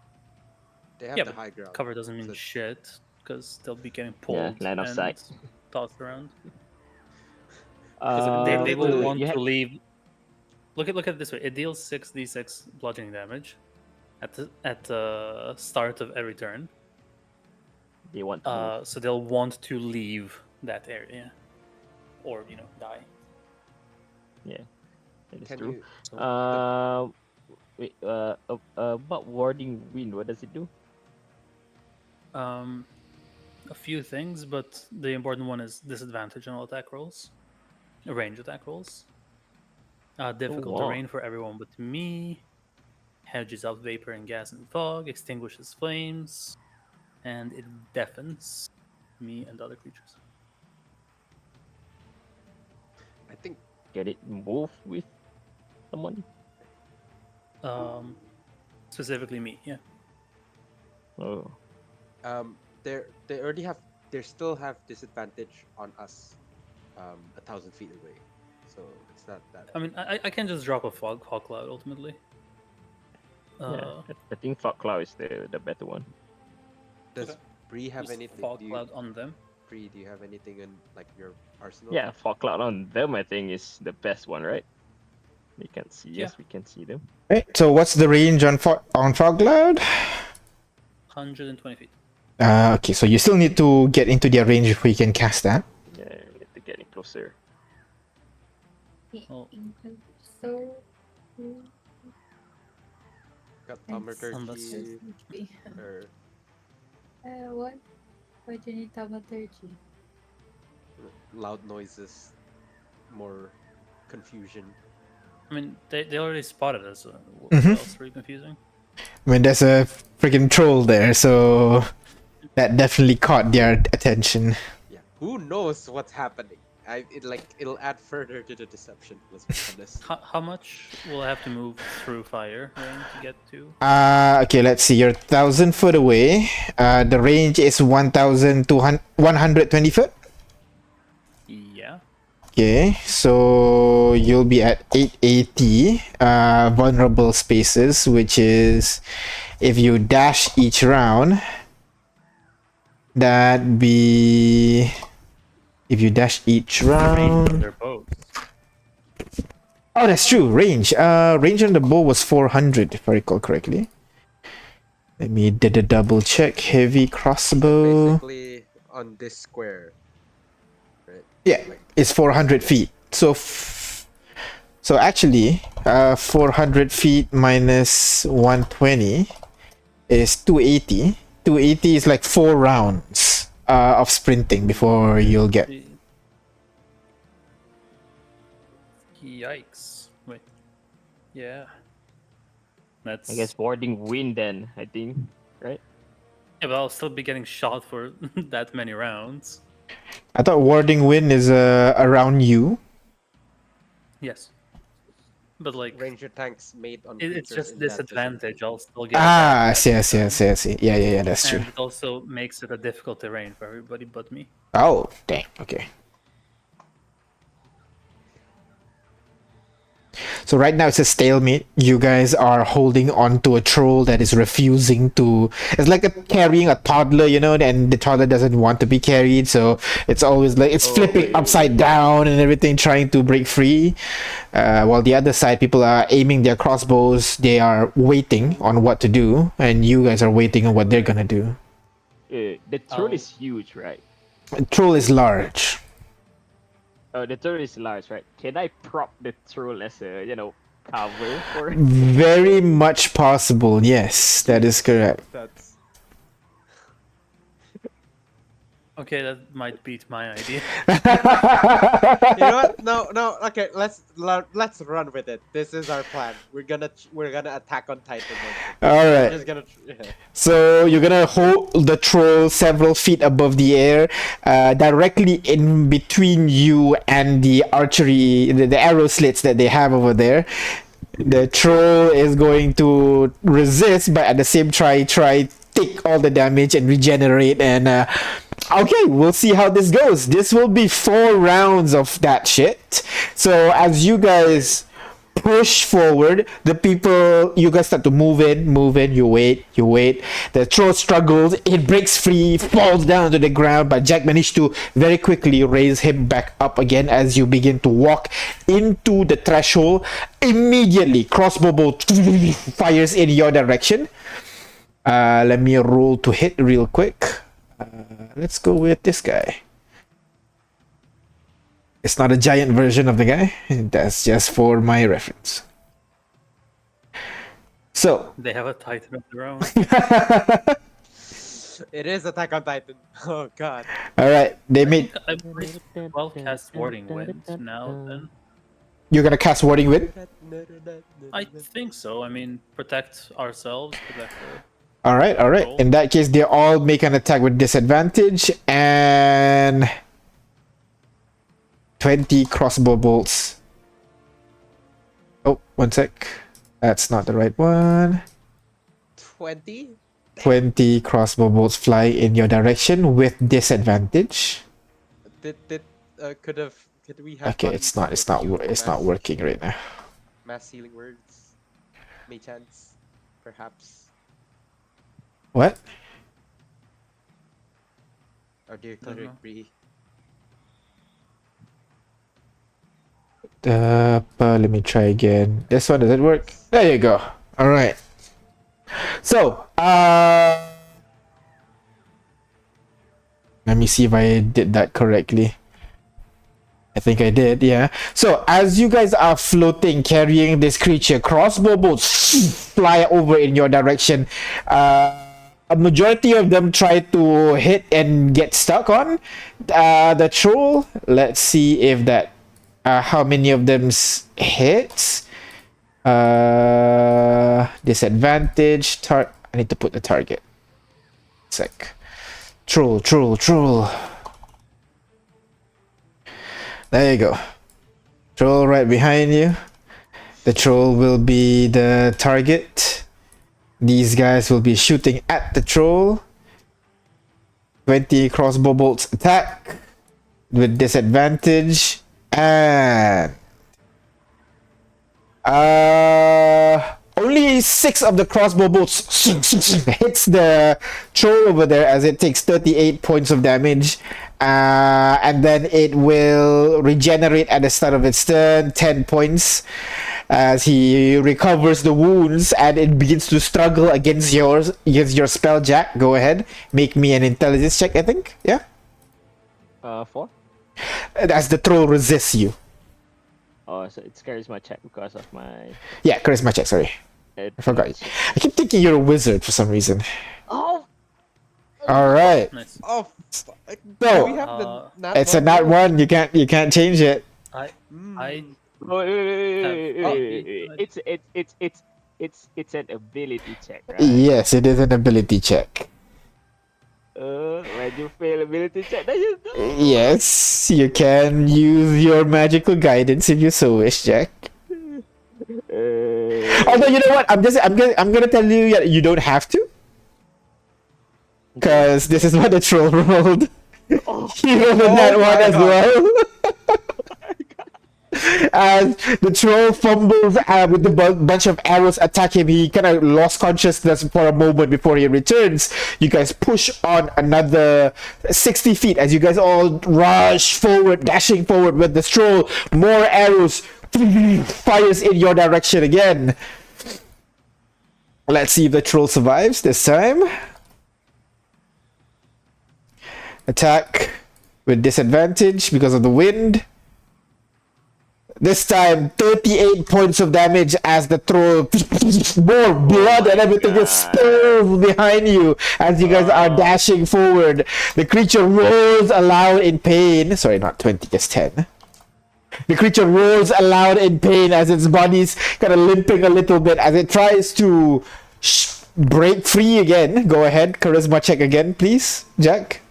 They have Yeah, the but high ground. cover doesn't mean So- shit because they'll be getting pulled line of and sight. tossed around. they They will will- want you to have- leave. Look at it this way: it deals 6d6 bludgeoning damage at the start of every turn. They want to move. So they'll want to leave that area, or die. Yeah, that is Can true. you? Wait. About warding wind, what does it do? A few things, but the important one is disadvantage on all attack rolls, range attack rolls. Difficult wow. terrain for everyone but me. Hedges out vapor and gas and fog. Extinguishes flames, and it deafens me and other creatures. I think Can it move with someone? Specifically me, yeah. Oh, they still have disadvantage on us, 1,000 feet away. So it's not that. I mean, I can just drop a fog cloud ultimately. yeah. I think fog cloud is the better one. Does okay. Bree have Just anything? fog cloud on them. Bree, do you have anything in like your arsenal? Yeah, fog cloud on them I think is the best one, right? They can see Yeah. us, we can see them. Right. So what's the range on fog cloud? 120 feet. Okay, so you still need to get into their range before you can cast that. Yeah, we need to get in closer. Oh. So. Got and Unless- thaumaturgy HP. or What? Why do you need thaumaturgy? loud noises, more confusion. I mean, they already spotted us. What Mhm. else are you confusing? I mean, there's a freaking troll there, so that definitely caught their attention. Yeah, who knows what's happening? It'll add further to the deception. Let's be honest. How much will I have to move through fire rain to get to? Okay, let's see. You're 1,000 foot away. The range is 1,120 foot. Yeah. Okay, so you'll be at 880 vulnerable spaces, which is if you dash each round, that'd be if you dash each Range of round. their bows. Oh, that's true. Range. Range on the bow was 400, if I recall correctly. Let me did a double check. Heavy crossbow. Basically, on this square, right? Yeah, it's 400 feet. So, so actually, 400 feet minus 120 is 280. 280 is like 4 rounds of sprinting before you'll get. Yikes. Wait. Yeah. That's. I guess boarding wind then, I think. Right? Yeah, but I'll still be getting shot for that many rounds. I thought warding wind is around you. Yes. But like, Ranger tanks made on. it's creatures just in that disadvantage. vicinity. I'll still get. Ah, I attacked see, I at see, I them. see, I see. Yeah, that's true. And it also makes it a difficult terrain for everybody but me. Oh, dang. Okay. So right now it's a stalemate. You guys are holding on to a troll that is refusing to. It's like carrying a toddler, you know, and the toddler doesn't want to be carried. So it's always like it's flipping upside down and everything, trying to break free. While the other side, people are aiming their crossbows. They are waiting on what to do, and you guys are waiting on what they're gonna do. The troll Oh. is huge, right? Troll is large. The troll is large, right? Can I prop the troll as a, cover for it? Very much possible. Yes, that is correct. That's Okay, that might beat my idea. you know what? No. Okay, let's run with it. This is our plan. We're gonna attack on Titan. All We're right. just gonna. Yeah. So you're gonna hold the troll several feet above the air, directly in between you and the archery, the arrow slits that they have over there. The troll is going to resist, but at the same try take all the damage and regenerate. And okay, we'll see how this goes. This will be 4 rounds of that shit. So as you guys push forward, you guys start to move in, you wait. The troll struggles, it breaks free, falls down to the ground, but Jack managed to very quickly raise him back up again as you begin to walk into the threshold. Immediately, crossbow bolt fires in your direction. Let me roll to hit real quick. Let's go with this guy. It's not a giant version of the guy. That's just for my reference. So, They have a Titan of their own. It is Attack on Titan. Oh god. all right, they made. I'm pretty well cast Warding Wind now, then. You're gonna cast Warding Wind. I think so. I mean, protect ourselves, protect the... All right. Roll. In that case, they all make an attack with disadvantage and 20 crossbow bolts. Oh, one sec. That's not the right one. 20. 20 crossbow bolts fly in your direction with disadvantage. Could we have? Okay, fun it's not with mass- working right now. Mass healing words. May chance, perhaps. What? Our dear cleric Bree. Let me try again. This one, does it work? There you go. All right. So, let me see if I did that correctly. I think I did, yeah. So as you guys are floating, carrying this creature, crossbow bolts fly over in your direction. A majority of them try to hit and get stuck on the troll. Let's see if that how many of them hits. Disadvantage. I need to put the target. Sec. Troll. There you go. Troll right behind you. The troll will be the target. These guys will be shooting at the troll. 20 crossbow bolts attack with disadvantage. And only 6 of the crossbow bolts hits the troll over there as it takes 38 points of damage. And then it will regenerate at the start of its turn, 10 points, as he recovers the wounds and it begins to struggle against your spell, Jack. Go ahead, make me an intelligence check, I think. Yeah. 4. As the troll resists you. Oh, so it's charisma check because of my. Yeah, charisma check. Sorry, I forgot. I keep thinking you're a wizard for some reason. Oh. All right. Nice. Oh, So, we have the nat it's a nat roll? one. You can't change it. I Wait. It's an ability check, right? Yes, it is an ability check. When you fail ability check, then you do. Yes, you can use your magical guidance if you so wish, Jack. Although you know what, I'm gonna tell you that you don't have to, because this is what the troll rolled. He rolled a nat one as well. As the troll fumbles with the bunch of arrows attack him, he kind of lost consciousness for a moment before he returns. You guys push on another 60 feet as you guys all rush forward, dashing forward with the troll. More arrows fires in your direction again. Let's see if the troll survives this time. Attack with disadvantage because of the wind. This time, 38 points of damage as the troll, more blood and everything just spills behind you as you guys are dashing forward. The creature roars aloud in pain. Sorry, not 20, just 10. The creature roars aloud in pain as its body's kind of limping a little bit as it tries to break free again. Go ahead, charisma check again, please, Jack.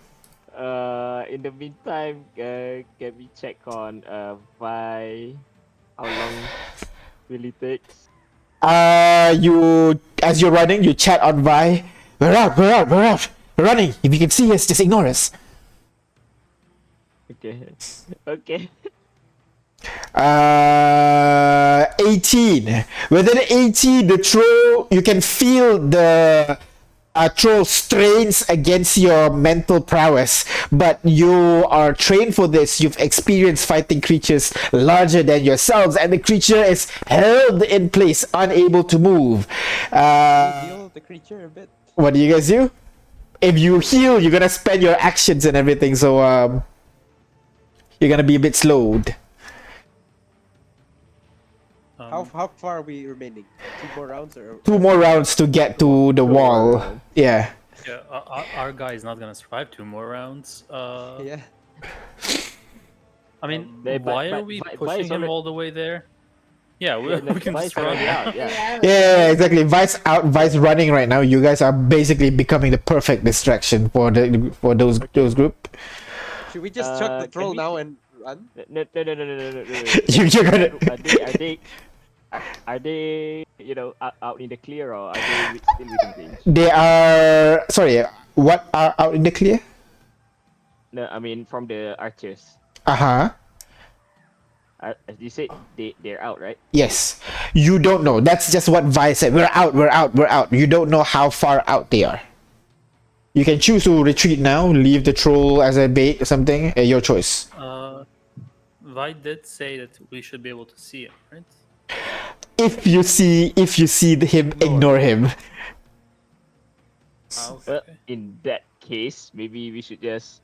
In the meantime, can we check on Vai? How long will it take? You as you're running, you chat on Vi. We're out. We're running. If you can see us, just ignore us. Okay. 18. Within 18, the troll, you can feel the troll strains against your mental prowess, but you are trained for this. You've experienced fighting creatures larger than yourselves, and the creature is held in place, unable to move. Heal the creature a bit. What do you guys do? If you heal, you're gonna spend your actions and everything, so you're gonna be a bit slowed. How far are we remaining? 2 more rounds or 2 more rounds to get to the wall. Yeah. Yeah, our guy is not gonna survive 2 more rounds. yeah. I mean, But why are we Vai pushing is him already- all the way there? Yeah, we can Vai is just run already out. out. Yeah. Yeah, exactly. Vice out, Vice running right now. You guys are basically becoming the perfect distraction for those group. Should we just chuck the can troll we- now and run? No. You're gonna. Are they out in the clear or are they still within range? They are. Sorry. What are out in the clear? No, I mean from the archers. As You said they're out, right? Yes. You don't know. That's just what Vice said. We're out. You don't know how far out they are. You can choose to retreat now, leave the troll as a bait or something. Your choice. Vi did say that we should be able to see him, right? If you see him, ignore him. Well, in that case, maybe we should just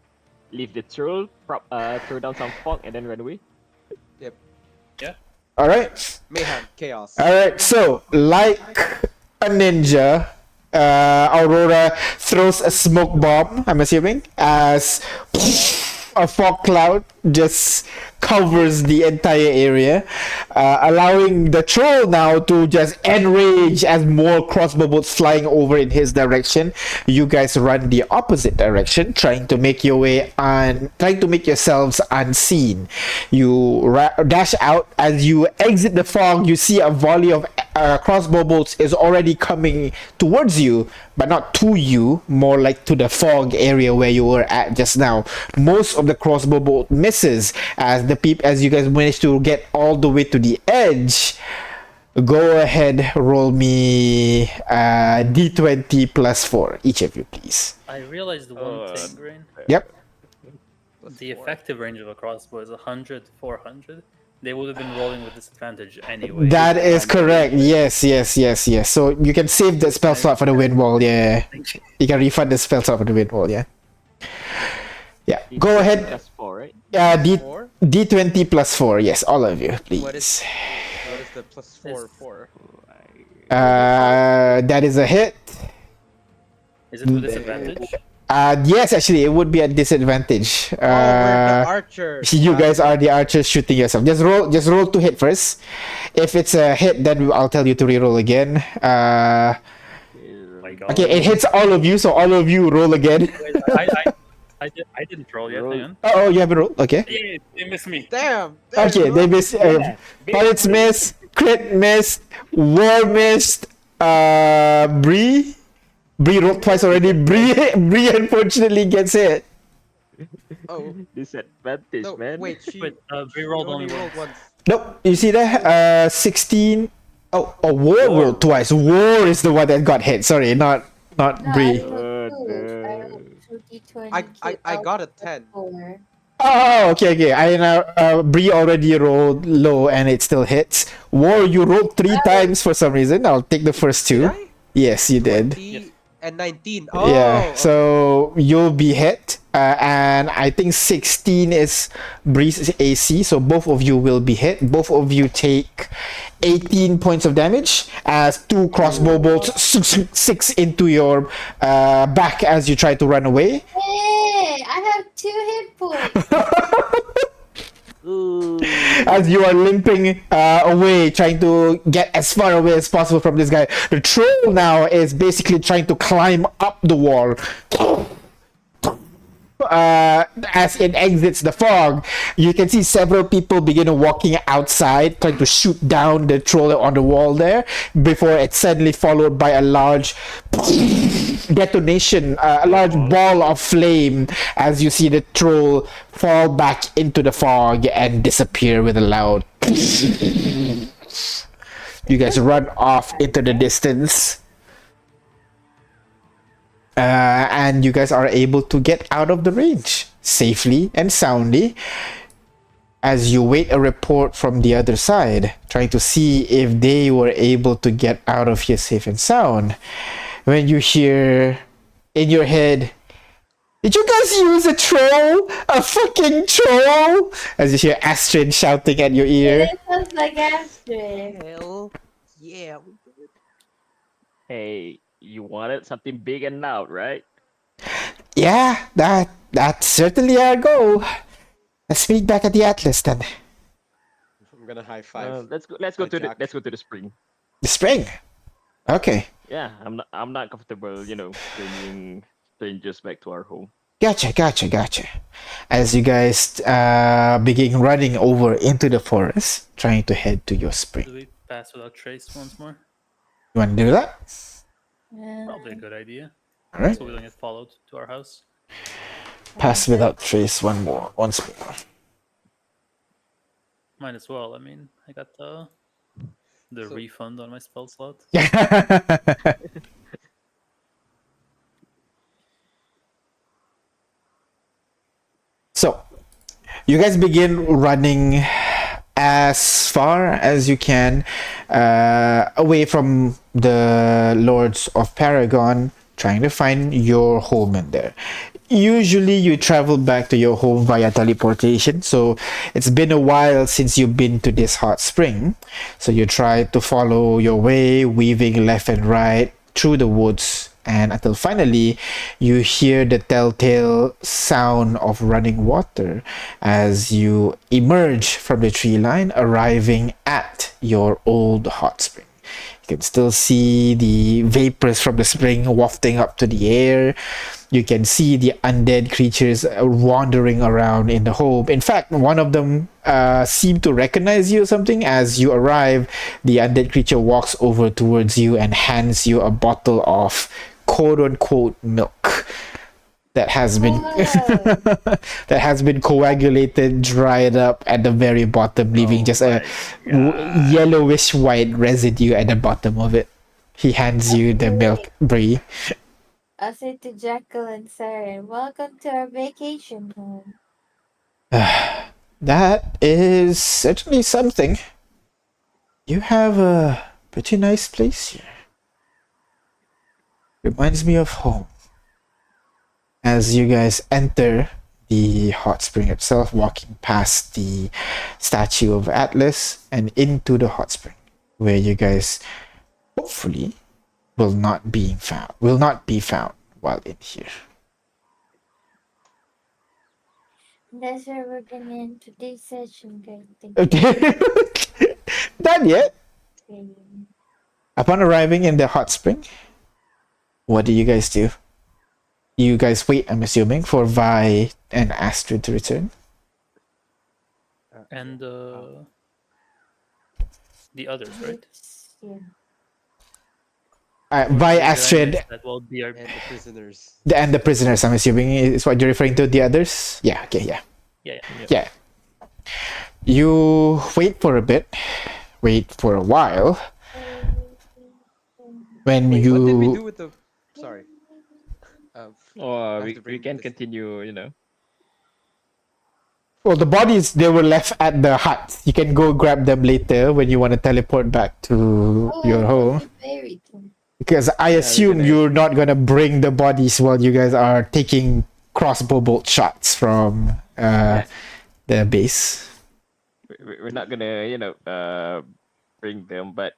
leave the troll, throw down some fog, and then run away. Yep. Yeah. All right. Mayhem, chaos. All right. So, like a ninja, Aurora throws a smoke bomb. I'm assuming as a fog cloud just covers the entire area, allowing the troll now to just enrage as more crossbow bolts flying over in his direction. You guys run the opposite direction, trying to make your way trying to make yourselves unseen. You dash out. As you exit the fog, you see a volley of crossbow bolts is already coming towards you, but not to you, more like to the fog area where you were at just now. Most of the crossbow bolt misses as you guys manage to get all the way to the edge. Go ahead, roll me d20 plus 4, each of you, please. I realized one thing, Grain. Yep. The effective range of a crossbow is 100 to 400. They would have been rolling with disadvantage anyway. That is correct. Yes. So you can save the spell slot for the wind wall. Yeah. You can refund the spell slot for the wind wall. Yeah. Yeah. Go ahead. Plus 4, right? Four? D20 plus 4. Yes, all of you, please. What is the plus 4 for? That is a hit. Is it with disadvantage? Yes, actually, it would be a disadvantage. We're the archers. You guys are the archers shooting yourself. Just roll to hit first. If it's a hit, then I'll tell you to reroll again. My God. Okay, it hits all of you, so all of you roll again. I didn't roll yet. Hang on. Oh, you haven't rolled? Okay. Yeah, they missed me. Damn. Okay, they missed. Pilots missed. Crit missed. War missed. Bree rolled twice already. Bree unfortunately gets hit. Oh. Disadvantage, No, man. wait, she Re-rolled only only rolled once. once. Nope. You see that? 16. Oh, War rolled twice. War is the one that got hit. Sorry, not Bree. I got a 10. Oh, okay. I know. Bree already rolled low and it still hits. War, you rolled 3 times for some reason. I'll take the first 2. Did I? Yes, you did. 20 and 19. Oh. Yeah, so you'll be hit, and I think 16 is Bree's AC, so both of you will be hit. Both of you take 18 points of damage as 2 crossbow bolts 6 into your back as you try to run away. Hey, I have 2 hit points. As you are limping away, trying to get as far away as possible from this guy. The troll now is basically trying to climb up the wall. As it exits the fog, you can see several people begin walking outside, trying to shoot down the troll on the wall there, before it's suddenly followed by a large detonation, a large ball of flame, as you see the troll fall back into the fog and disappear with a loud. You guys run off into the distance. And you guys are able to get out of the range safely and soundly as you wait a report from the other side, trying to see if they were able to get out of here safe and sound. When you hear in your head, "Did you guys use a troll? A fucking troll?" As you hear Astrid shouting at your ear. It sounds like Astrid. Hell yeah. Hey, you wanted something big and loud, right? Yeah, that's certainly our goal. Let's meet back at the Atlas then. I'm gonna high five. Let's go Jack. to the spring. The spring. Okay. Yeah, I'm not comfortable, bringing strangers back to our home. Gotcha. As you guys begin running over into the forest, trying to head to your Do spring. we pass without trace once more? You want to do that? Probably a good idea. Alright. So we don't get followed to our house. Pass without trace once more. Might as well. I mean, I got the So- refund on my spell slot. So, you guys begin running as far as you can away from the Lords of Paragon, trying to find your home in there. usually you travel back to your home via teleportation. So it's been a while since you've been to this hot spring. So you try to follow your way, weaving left and right through the woods, and until finally you hear the telltale sound of running water as you emerge from the tree line, arriving at your old hot spring. You can still see the vapors from the spring wafting up to the air. You can see the undead creatures wandering around in the home. In fact, one of them seemed to recognize you or something. As you arrive, the undead creature walks over towards you and hands you a bottle of quote-unquote milk that has been that has been coagulated, dried up at the very bottom, leaving just a yellowish white residue at the bottom of it. He hands you the milk, Bree. I'll say to Jekyll and Sarah, welcome to our vacation home. That is certainly something. You have a pretty nice place here. Reminds me of home. As you guys enter the hot spring itself, walking past the statue of Atlas and into the hot spring, where you guys hopefully will not be found while in here. That's where we're gonna end today's session, guys. Thank Okay. Done yet? you. Upon arriving in the hot spring, what do you guys do? You guys wait, I'm assuming, for Vi and Astrid to return. And the others, right? Yeah. Vi, The Astrid, giants that will be our And the prisoners. and the prisoners, I'm assuming, is what you're referring to. The others? Yeah, okay, yeah. yeah. You wait for a bit, wait for a while. When Wait, you what did we do with the? Sorry. Or have we, to we bring can this- continue, Well, the bodies, they were left at the hut. You can go grab them later when you want to teleport back to your home. Buried them. Because I assume gonna- you're not gonna bring the bodies while you guys are taking crossbow bolt shots from the base. we're not gonna, bring them, but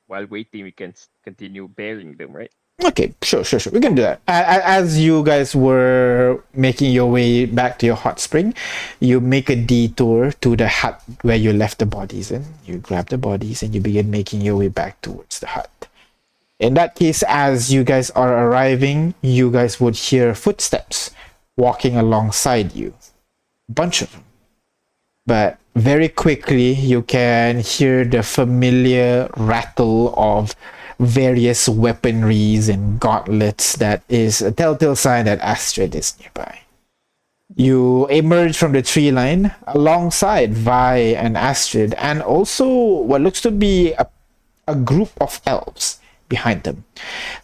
while waiting, we can continue burying them, right? Okay, sure. We can do that. As you guys were making your way back to your hot spring, you make a detour to the hut where you left the bodies in. You grab the bodies and you begin making your way back towards the hut. In that case, as you guys are arriving, you guys would hear footsteps walking alongside you. A bunch of them. But very quickly, you can hear the familiar rattle of various weaponries and gauntlets that is a telltale sign that Astrid is nearby. You emerge from the tree line alongside Vi and Astrid, and also what looks to be a group of elves behind them.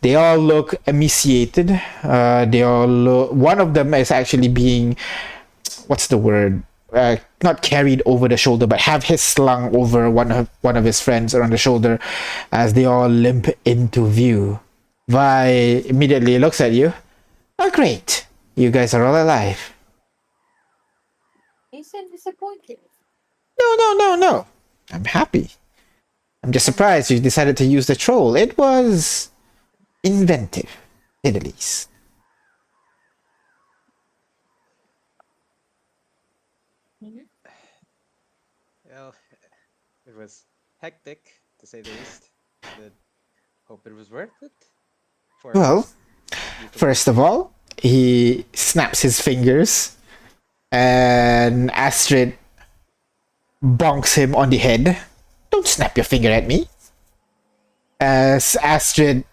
They all look emaciated. One of them is actually being, what's the word? Not carried over the shoulder, but have his slung over one of his friends around the shoulder as they all limp into view. Vi immediately looks at you. Oh, great. You guys are all alive. You sound disappointed. No. I'm happy. I'm just surprised you decided to use the troll. It was inventive, at the least. Well, it was hectic to say the least. But hope it was worth it. For Well, you to- first of all, he snaps his fingers and Astrid bonks him on the head. Don't snap your finger at me. As Astrid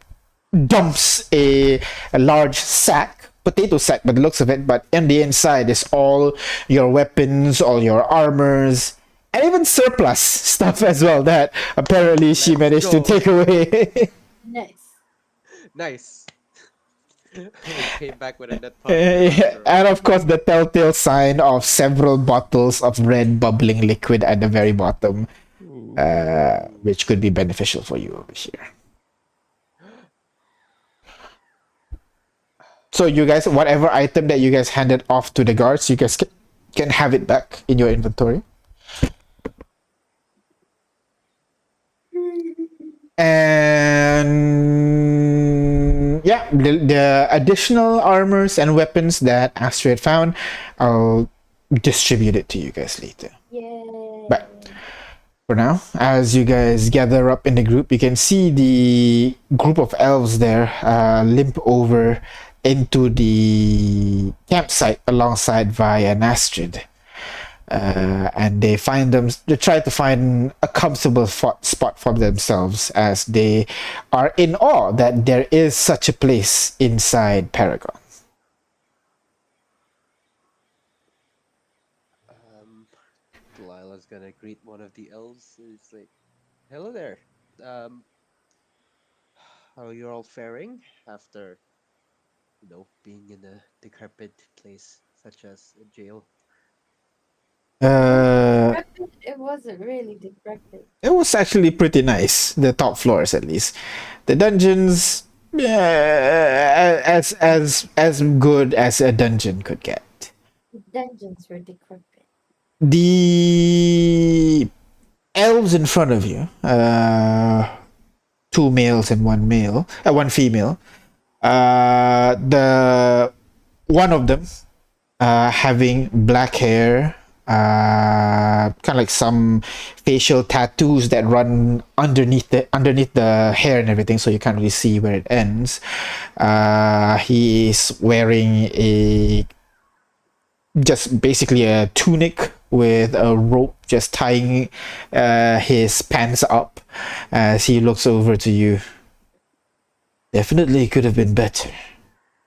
dumps a large sack, potato sack by the looks of it, but in the inside is all your weapons, all your armors, and even surplus stuff as well that apparently she Let's managed to go. take away. Nice. Nice. We came back with a net And of course, the telltale sign of several bottles of red bubbling liquid at the very bottom, which could be beneficial for you over here. So you guys, whatever item that you guys handed off to the guards, you guys can have it back in your inventory. And yeah, the additional armors and weapons that Astrid found, I'll distribute it to you guys later. Yay. But for now, as you guys gather up in the group, you can see the group of elves there limp over into the campsite alongside Vi and Astrid. And they try to find a comfortable spot for themselves, as they are in awe that there is such a place inside Paragon. Delilah's gonna greet one of the elves. It's like, hello there. How are you all faring after, being in a decrepit place such as a jail? Decrepit? It wasn't really decrepit. It was actually pretty nice, the top floors at least. The dungeons, as good as a dungeon could get. The dungeons were decrepit. The elves in front of you, two males and one female. The one of them, having black hair, kind of like some facial tattoos that run underneath the hair and everything, so you can't really see where it ends. He is wearing just basically a tunic with a rope just tying his pants up as he looks over to you. Definitely could have been better.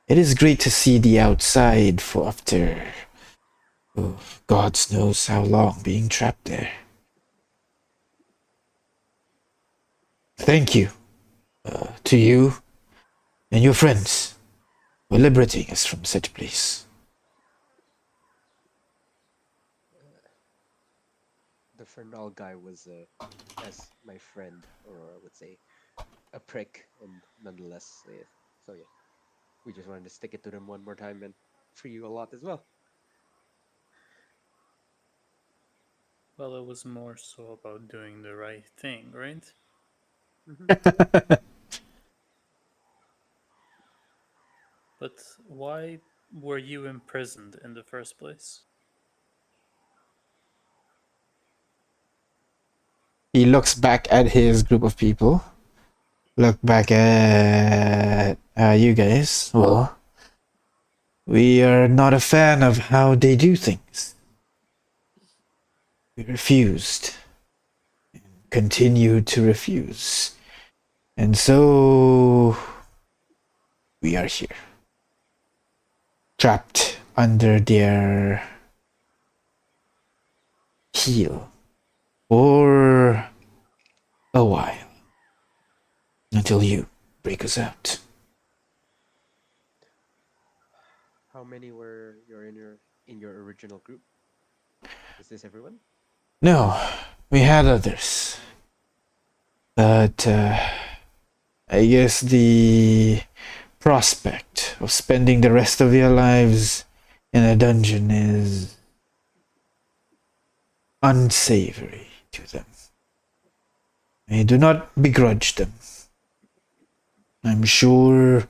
It is great to see the outside for after God knows how long being trapped there. Thank you to you and your friends for liberating us from such a place. The Fernal guy was, as my friend, or I would say, a prick, and nonetheless, so yeah, we just wanted to stick it to them one more time and free you a lot as well. Well, it was more so about doing the right thing, right? But why were you imprisoned in the first place? He looks back at his group of people. Look back at you guys. Well, we are not a fan of how they do things. We refused. And continue to refuse. And so we are here. Trapped under their heel. For a while. Until you break us out. How many were in your original group? Is this everyone? No, we had others. But I guess the prospect of spending the rest of your lives in a dungeon is unsavory to them. I do not begrudge them. I'm sure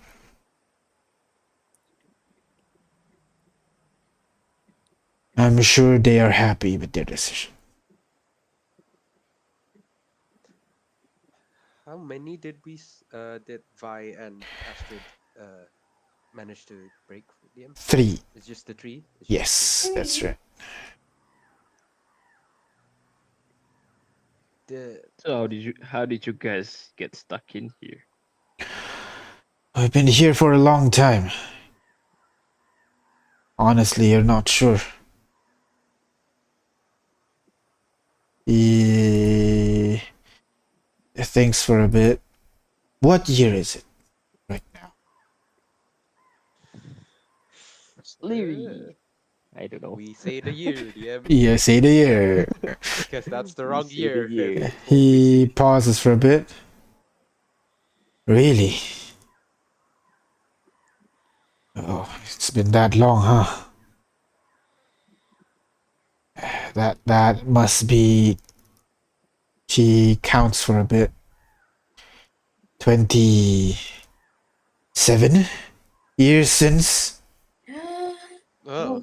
they are happy with their decision. How many did Vi and Astrid manage to break with them? 3. It's just the 3? Yes, that's right. So how did you guys get stuck in here? I've been here for a long time. Honestly, you're not sure. Thanks for a bit. What year is it right now? Leary. I don't know. We say the year, DM. Yeah, say the year. Because that's the wrong Say the year. year. He pauses for a bit. Really? Oh, it's been that long, huh? That must be. She counts for a bit. 27 years since. Oh,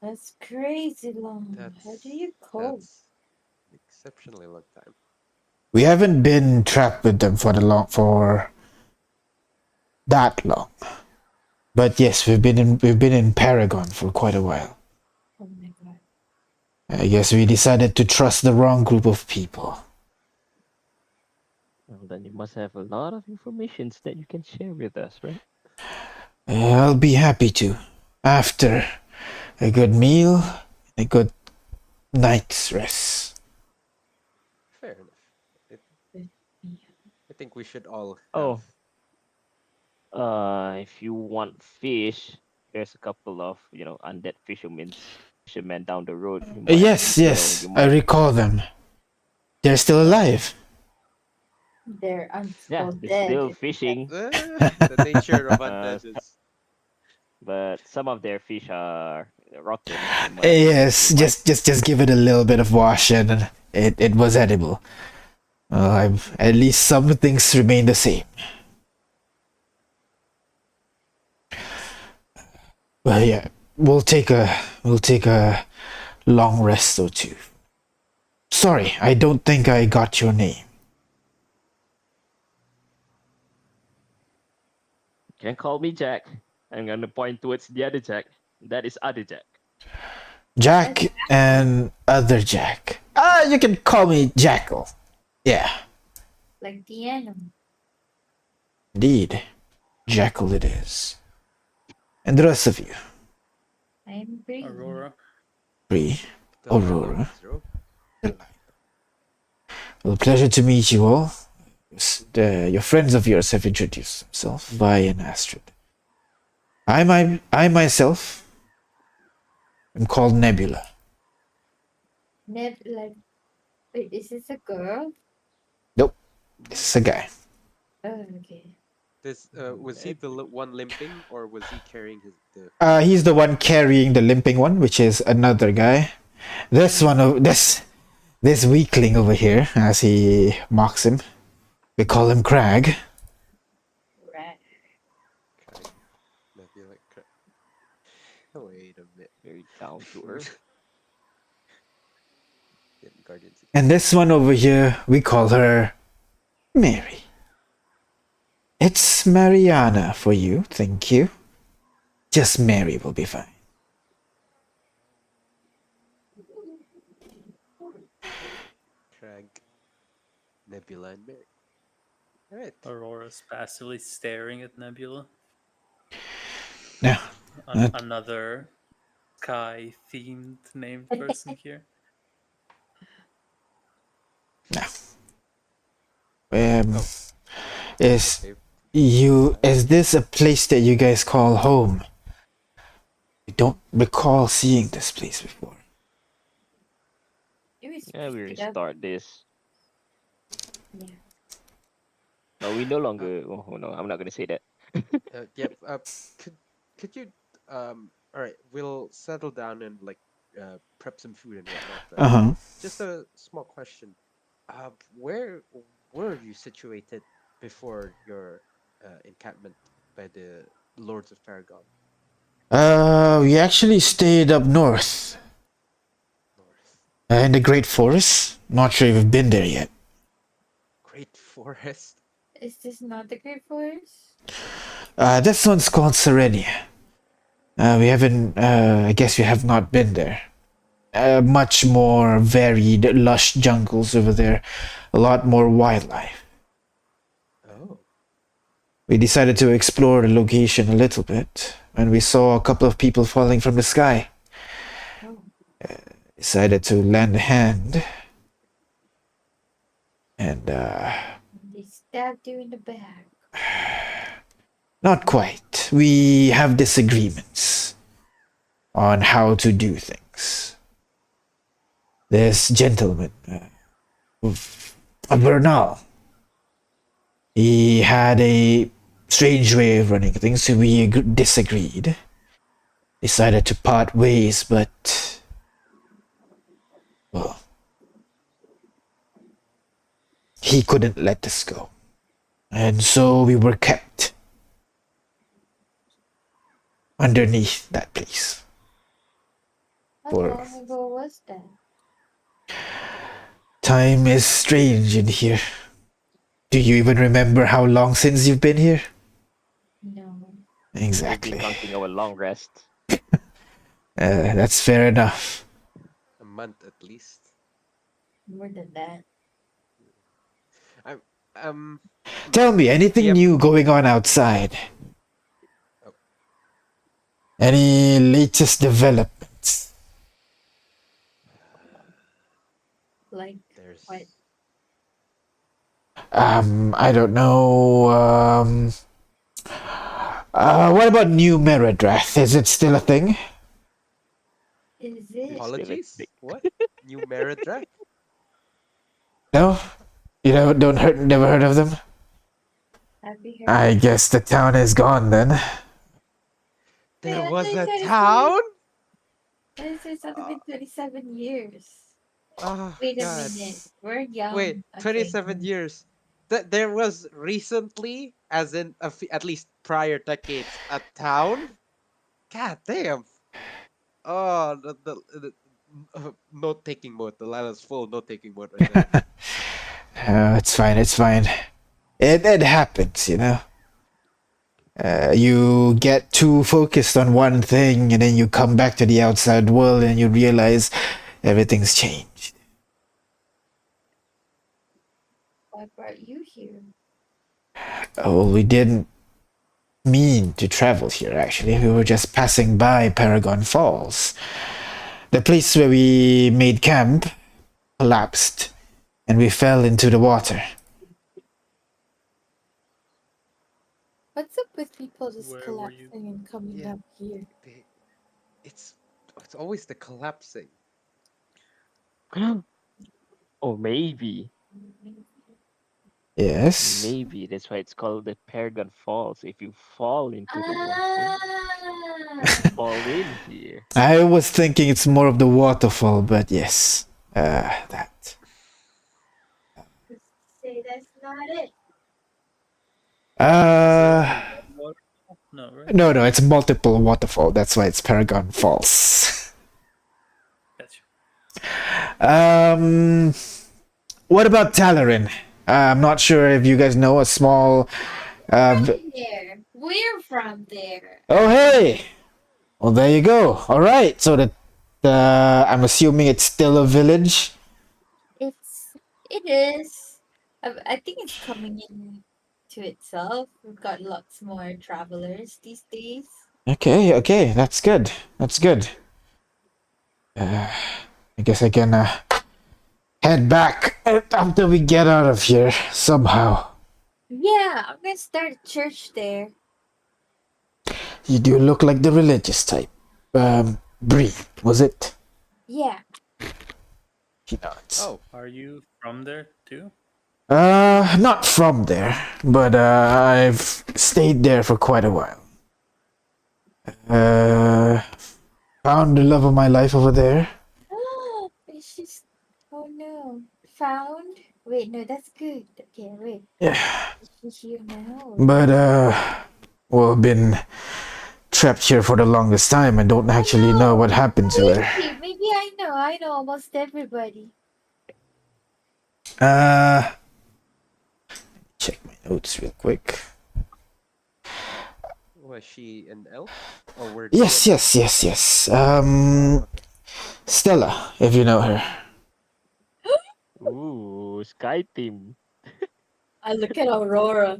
That's crazy long. How do you cope? that's exceptionally long time. We haven't been trapped with them for that long. But yes, we've been in Paragon for quite a while. Oh my god. I guess we decided to trust the wrong group of people. Well, then you must have a lot of information that you can share with us, right? I'll be happy to. After a good meal, a good night's rest. Fair enough. Yeah. I think we should all Oh. have. If you want fish, there's a couple of undead fishermen down the road. You might Yes, you know yes, you I might recall them. They're still alive. They're yeah, still they're dead. still fishing, The nature of uh, undead is. but some of their fish are rotten. Yes, You might just give it a little bit of wash and it was edible. At least some things remain the same. Well, yeah, we'll take a long rest or two. Sorry, I don't think I got your name. can call me Jack. I'm gonna point towards the other Jack. That is other Jack. Jack and other Jack. You can call me Jackal. Yeah, Like the animal. indeed. Jackal it is. And the rest of you, I'm Bree. Aurora. Bree, The light Aurora. zero. Well, pleasure to meet you all. Your friends of yours have introduced themselves, Vi and Astrid. I myself am called Nebula. Like, wait, is this a girl? Nope, this is a guy. Oh, okay. This was he the one limping, or was he carrying the? He's the one carrying the limping one, which is another guy. This weakling over here, as he mocks him, we call him Crag. Right. Craig? Nebula. Wait a minute. Very down to earth. Yeah, Guardians. And this one over here, we call her Mary. It's Mariana for you, thank you. Just Mary will be fine. Craig, Nebula, and Mary. All right. Aurora's passively staring at Nebula. Now, Another Sky themed named person here. um, is this a place that you guys call home? I don't recall seeing this place before. It was Yeah, we picked up. restart this. Yeah. No, we no longer. Oh no, I'm not gonna say that. Yep. Could you All right, we'll settle down and prep some food and whatnot. But Uh-huh. just a small question. Where were you situated before your encampment by the Lords of Paragon? We actually stayed up north, North. in the Great Forest. Not sure if you've been there yet. Great Forest. Is this not the Great Forest? This one's called Serenia. We haven't, I guess you have not been there. Much more varied, lush jungles over there. A lot more wildlife. Oh. We decided to explore the location a little bit when we saw a couple of people falling from the sky. Oh. Decided to lend a hand. And, They stabbed you in the back. not quite. We have disagreements on how to do things. This gentleman, Bernal, he had a strange way of running things, so we disagreed. Decided to part ways, but well, he couldn't let us go. And so we were kept underneath that place. How For long ago was that? time is strange in here. Do you even remember how long since you've been here? No. We've Exactly. been counting our long rest. That's fair enough. A month at least. More than that. Um. Tell me, anything Yep. new going on outside? Oh. Any latest developments? Like There's. what? I don't know. What about New Meridrath? Is it still a thing? Is it? Apologies. What? New Meridraft? No? You never heard of them? Have you heard? I guess the town is gone then. There Yeah, was they a said it's town? This is only been 27 years. Oh, Wait a God. minute. We're young. Wait, Okay. 27 years. There was recently, as in at least prior decades, a town? God damn. Oh, the note taking mode. The line is full note taking mode right now. It's fine, it's fine. It happens, you know. You get too focused on one thing and then you come back to the outside world and you realize everything's changed. What brought you here? Oh, we didn't mean to travel here actually. We were just passing by Paragon Falls. The place where we made camp collapsed and we fell into the water. What's up with people just Where were you? collapsing and coming Yeah. up here? It's always the collapsing. Oh, maybe. Yes. Maybe that's why it's called the Paragon Falls. If you fall into the water, Ah! fall in here. I was thinking it's more of the waterfall, but yes. That. Say that's not it. No, right? No, it's multiple waterfall. That's why it's Paragon Falls. Gotcha. What about Talarin? I'm not sure if you guys know a small. From there. We're from there. Oh, hey! Well, there you go. All right. So I'm assuming it's still a village. It is. I think it's coming in to itself. We've got lots more travelers these days. Okay. That's good. I guess I can head back after we get out of here somehow. Yeah, I'm gonna start a church there. You do look like the religious type. Bree, was it? Yeah. He nods. Oh, Are you from there too? Not from there, but I've stayed there for quite a while. Found the love of my life over there. It's just. Oh no. Found? Wait, no, that's good. Okay, wait. Yeah, Is she here now? but well, been trapped here for the longest time. I don't actually know what happened to her. Maybe I know. I know almost everybody. Check my notes real quick. was she an elf? Or were Yes. Stella, if you know her. Ooh, Sky Team. I look at Aurora.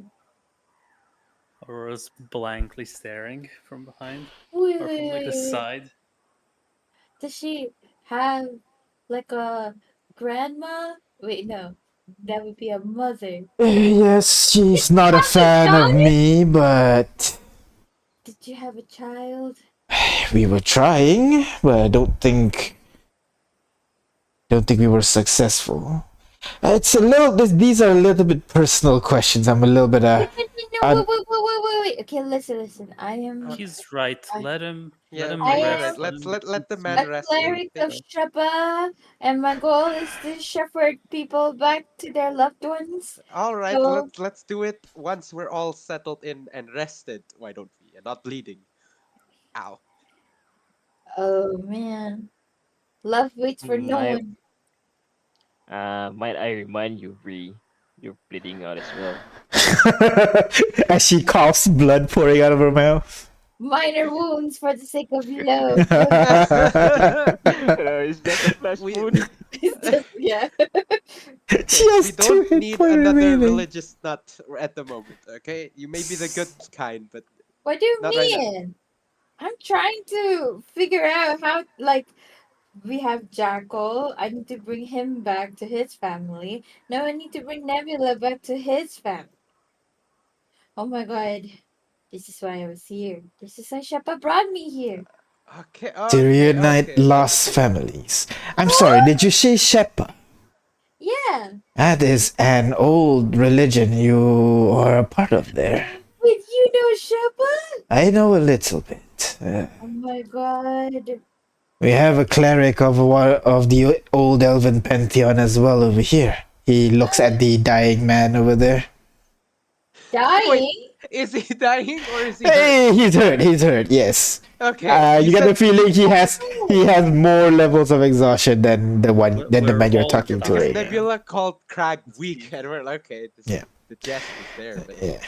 Aurora's blankly staring from behind Wait, or from like the side. Does she have like a grandma? Wait, no. That would be a mother. Yes, she's not a fan of me, but Did you have a child? we were trying, but I don't think we were successful. It's a little. These are a little bit personal questions. I'm a little bit. No, wait. Okay, listen. He's right. I- Let him. Let Yeah, him I let rest. am Let him let the get man a some rest and cleric take. of Shaba, and my goal is to shepherd people back to their loved ones. All right, So, let's do it once we're all settled in and rested. Why don't we? And not bleeding. Ow. oh man, love waits for no Might one. might I remind you, Bree, you're bleeding out as well. As she coughs, blood pouring out of her mouth. Minor wounds for the sake of love. It's just a flash we wound. It's just yeah. She okay. We has two don't hit need point another remaining. religious nut at the moment. Okay, you may be the good kind, but What do you not right now. mean? I'm trying to figure out how, like, we have Jackal. I need to bring him back to his family. Now I need to bring Nebula back to his family. Oh my god. This is why I was here. This is why Sheppa brought me here. Okay, To okay, reunite okay. lost families. I'm sorry, What? did you say Shepa? Yeah. That is an old religion you are a part of there. Wait, you know Sheppa? I know a little bit. Oh my god. We have a cleric of the old elven pantheon as well over here. He looks at the dying man over there. Wait, Dying? is he dying or is he hurt? Hey, he's hurt. He's hurt. Yes. Okay, You get the feeling he has more levels of exhaustion than the We're man you're all talking to because right dying. now. Nebula called Crag weak, and we're like, okay, Yeah. the jest was there, but Yeah.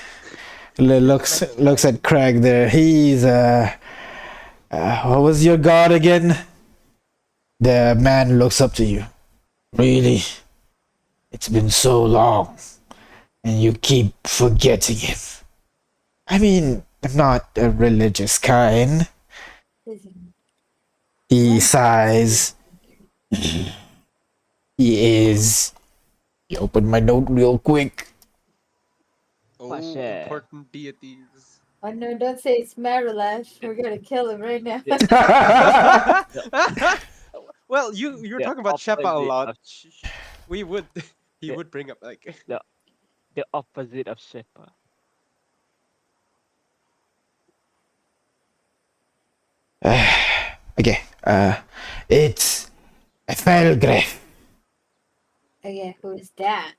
Looks at Craig there. He's what was your god again? The man looks up to you. Really? It's been so long, and you keep forgetting him. I mean, I'm not a religious kind. He sighs. He is. He opened my note real quick. oh, Pasha. important deities. Oh no, don't say it's Marilash. We're gonna kill him right now. Well, you're The talking about Sheppa a opposite lot. of We would he the, would bring up like the opposite of Shepa. Okay. It's a Felgref. Okay, who is that?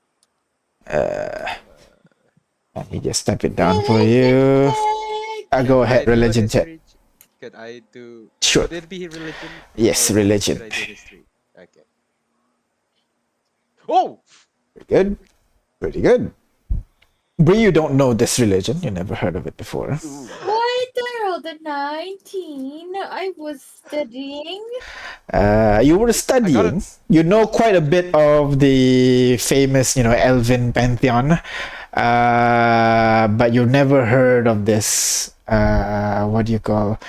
Let me just step it down for you. Go ahead, I do a religion check. history Could I do? Sure. Would it be religion? Yes, or religion. Could I do history? Okay. Oh, Pretty good. Pretty good. Bree, you don't know this religion. You never heard of it before. What? I rolled a 19. I was studying. You were I got studying. it. You know quite a bit of the famous, elven pantheon, but you never heard of this. What do you call?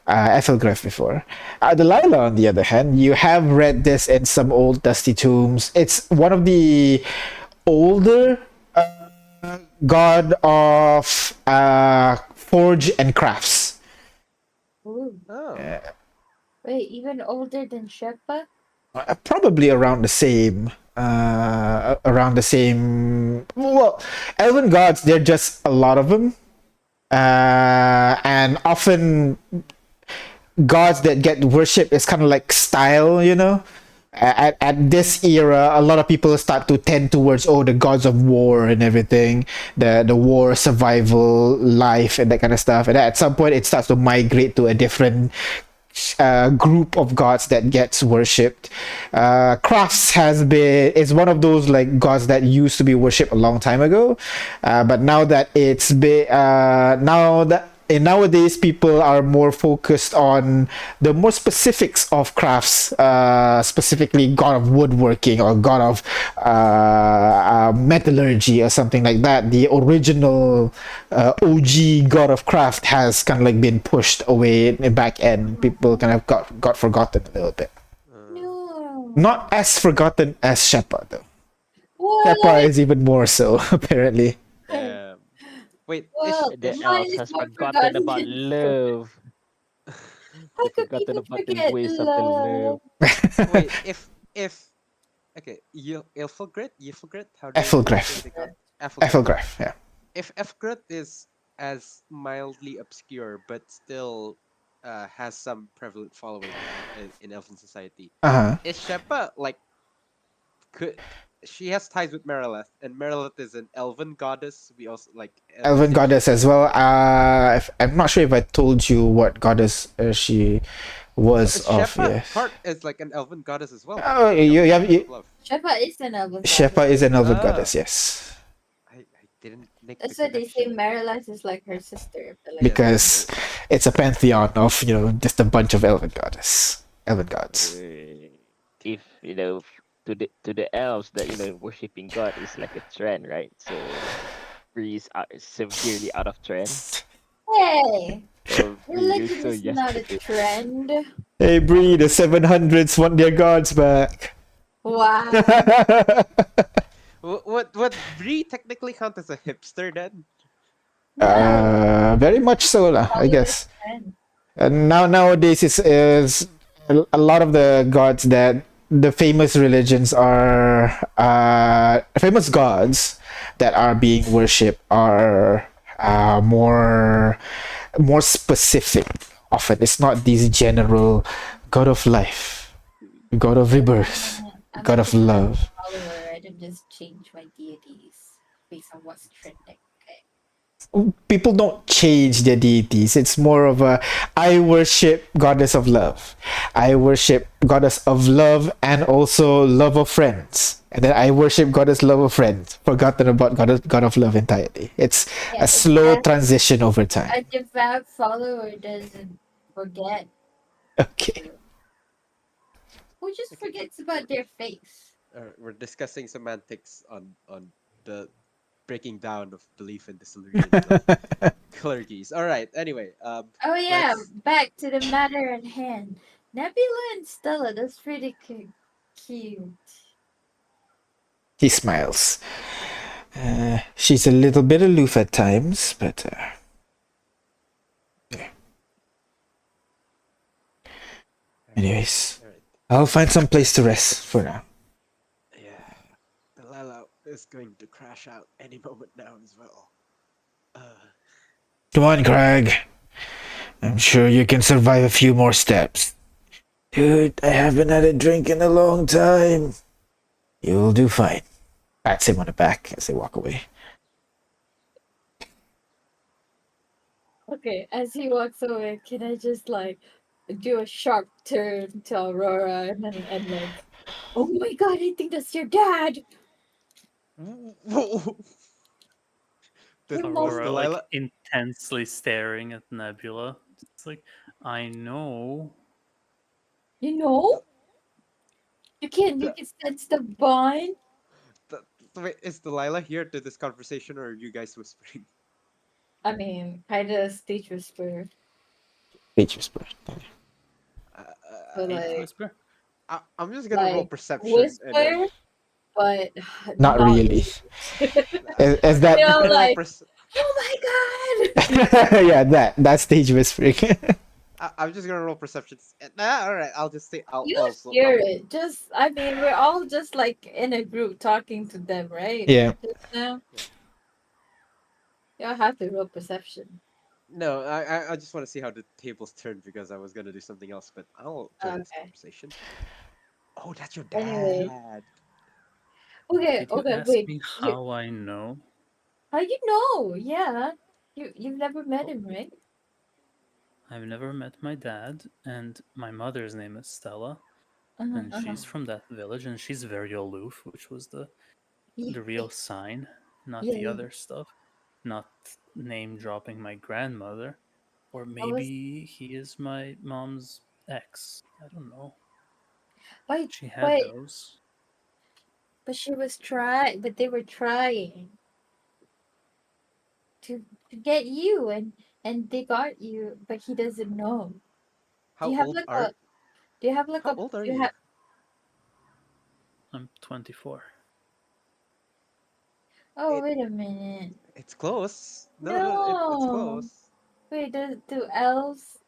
Ethelgriff before. Delilah, on the other hand, you have read this in some old dusty tombs. It's one of the older god of forge and crafts. Ooh. Oh, Wait, even older than Sheppa? Probably around the same. Around the same. Well, elven gods, they're just a lot of them. And often gods that get worshipped is kind of like style. At this era, a lot of people start to tend towards the gods of war and everything, the war survival life and that kind of stuff, and at some point it starts to migrate to a different group of gods that gets worshipped. Crafts is one of those like gods that used to be worshipped a long time ago, but now that it's been now that and nowadays people are more focused on the more specifics of crafts, specifically god of woodworking or god of metallurgy or something like that. The original OG god of craft has kind of like been pushed away in the back end. People kind of got forgotten a little bit. No. Not as forgotten as Sheppa though. What? Sheppa is even more so apparently. damn. Wait, Well, The mine elves is has more forgotten forgotten about than Sheppa. love. How They could forgotten people about the forget ways of the love. love? wait, if Okay, Ilfilgrit, how do you say Ethelgriff. the god? Ethelgrit. Ethelgriff, yeah. If Efgrit is as mildly obscure but still has some prevalent following in elfin society, Uh-huh. is Sheppa like could she has ties with Merileth, and Merileth is an elven goddess. We also like Elven is goddess as well. I'm not sure if I told you what goddess she so was is of. Sheppa Yes. part is like an elven goddess as well, right? Oh, Like you elven have goddess of love. Shepa is an elven Shepa goddess. is an elven Ah, goddess. Yes, I didn't make the That's why they say connection. Marilas is like her sister. But like, Yes, because it's a pantheon of just a bunch of elven gods. If to the elves that worshiping God is like a trend, right? So Bree is severely out of trend. hey, So Bree, you're religion so is not a yesterday. trend. Hey, Bree, the 700s want their gods back. Wow. would Bree technically count as a hipster then? No, Very much so, lah, I follow the guess. trend. And nowadays is a lot of the gods that the famous religions are famous gods that are being worshipped are more specific. Often, it's not these general god of life, god of rebirth, I'm god a of divine love. follower. I don't just change my deities based on what's trending. Okay. People don't change their deities. It's more of a I worship goddess of love. I worship goddess of love and also love of friends. And then I worship goddess love of friends. Forgotten about god of love entirely. It's Yeah, a slow transition over time. a devout follower doesn't forget. Okay. Who just Okay, forgets about their face? we're discussing semantics on the breaking down of belief and disillusions of clergies. All right. Anyway, Oh yeah, let's. back to the matter at hand. Nebula and Stella, that's pretty cute. He smiles. She's a little bit aloof at times, but yeah. Anyways, All right. I'll find some place to rest for now. Yeah, Delilah is going to crash out any moment now as well. Uh, Come on, Craig. I'm sure you can survive a few more steps. Dude, I haven't had a drink in a long time. You'll do fine. Pats him on the back as they walk away. Okay, as he walks away, can I just like do a sharp turn to Aurora and like, oh my god, I think that's your dad. whoa. Your Does mom, Aurora like Delilah? intensely staring at Nebula. It's like, I know. you know, D- you d- can sense the bond. wait, is Delilah here to this conversation, or are you guys whispering? I mean, kind of stage whisper, Beach whisper. Uh, but Stage whisper. I'm just gonna roll like perception, and then whisper, but Not not really. really. Is I'm that just gonna roll Like, oh my god. yeah, that's stage whispering. I'm just gonna roll perception. All right, I'll just say I'll You also hear it. Just, I mean, we're all just like in a group talking to them, right? Yeah. Just now, you all have to roll perception. no. I just want to see how the tables turn because I was gonna do something else, but I'll join this Okay. conversation. Oh, that's your Anyway, dad. okay, Did you okay, ask wait. me You, how I know? how you know? Yeah, you've never met Oh, him, right? I've never met my dad, and my mother's name is Stella, Uh-huh, and uh-huh. she's from that village, and she's very aloof, which was Yeah, the real sign, not yeah, the yeah. other stuff, not name dropping my grandmother, or I was maybe he is my mom's ex. I don't know. wait, She had but those. she was trying, but they were trying to get you, and they got you, but he doesn't know. Do How you have old like are a? Do you have like How a? old are Do you you? have? I'm 24. Oh, It wait a minute. it's close. No, no, it's No. close. Wait, do elves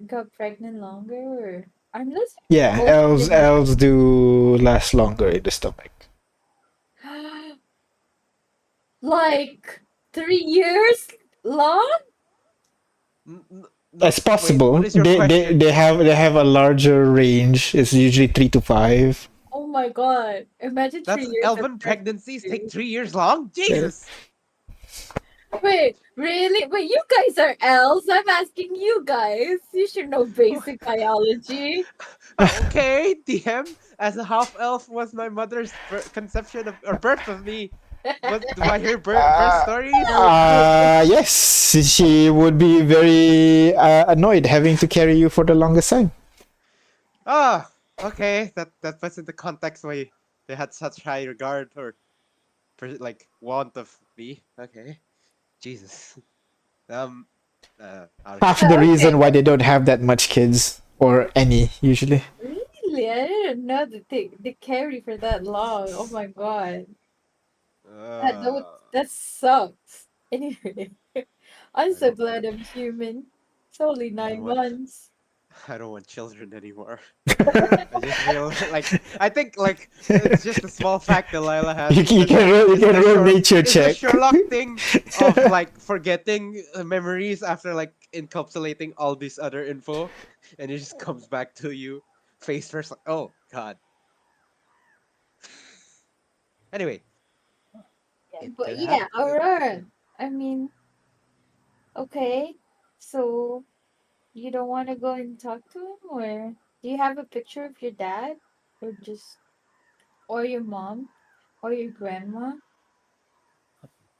got pregnant longer? Or... Unless Yeah, you're old elves enough. elves do last longer in the stomach. Like 3 years long? No, It's wait. What possible. is your question? They have a larger range. It's usually 3 to 5. Oh my god. Imagine three That's years of elven pregnancies take pregnancy. 3 years long. Yeah. Jesus. Wait, really? Wait, you guys are elves. I'm asking you guys. You should know basic biology. Okay, DM. As a half elf, was my mother's conception of or birth of me. What do I hear birth Uh, stories? Okay. yes, she would be very annoyed having to carry you for the longest time. Ah, okay. That puts into context why they had such high regard or like want of me. Okay, Jesus. Um, out of Half here. the Okay. reason why they don't have that much kids, or any, usually. Really? I didn't know that they carry for that long. Oh my god. That sucks. Anyway, I'm I so don't. glad I'm human. It's only I don't nine want. months. I don't want children anymore. I just feel like I think like it's just a small fact Delilah has because You can roll nature it's the check. Sherlock thing of like forgetting memories after like encapsulating all this other info, and it just comes back to you face first. Like, oh God. Anyway, Yeah, it but did yeah, happen. Aurora. I mean, okay. So you don't want to go and talk to him, or do you have a picture of your dad, or just or your mom, or your grandma?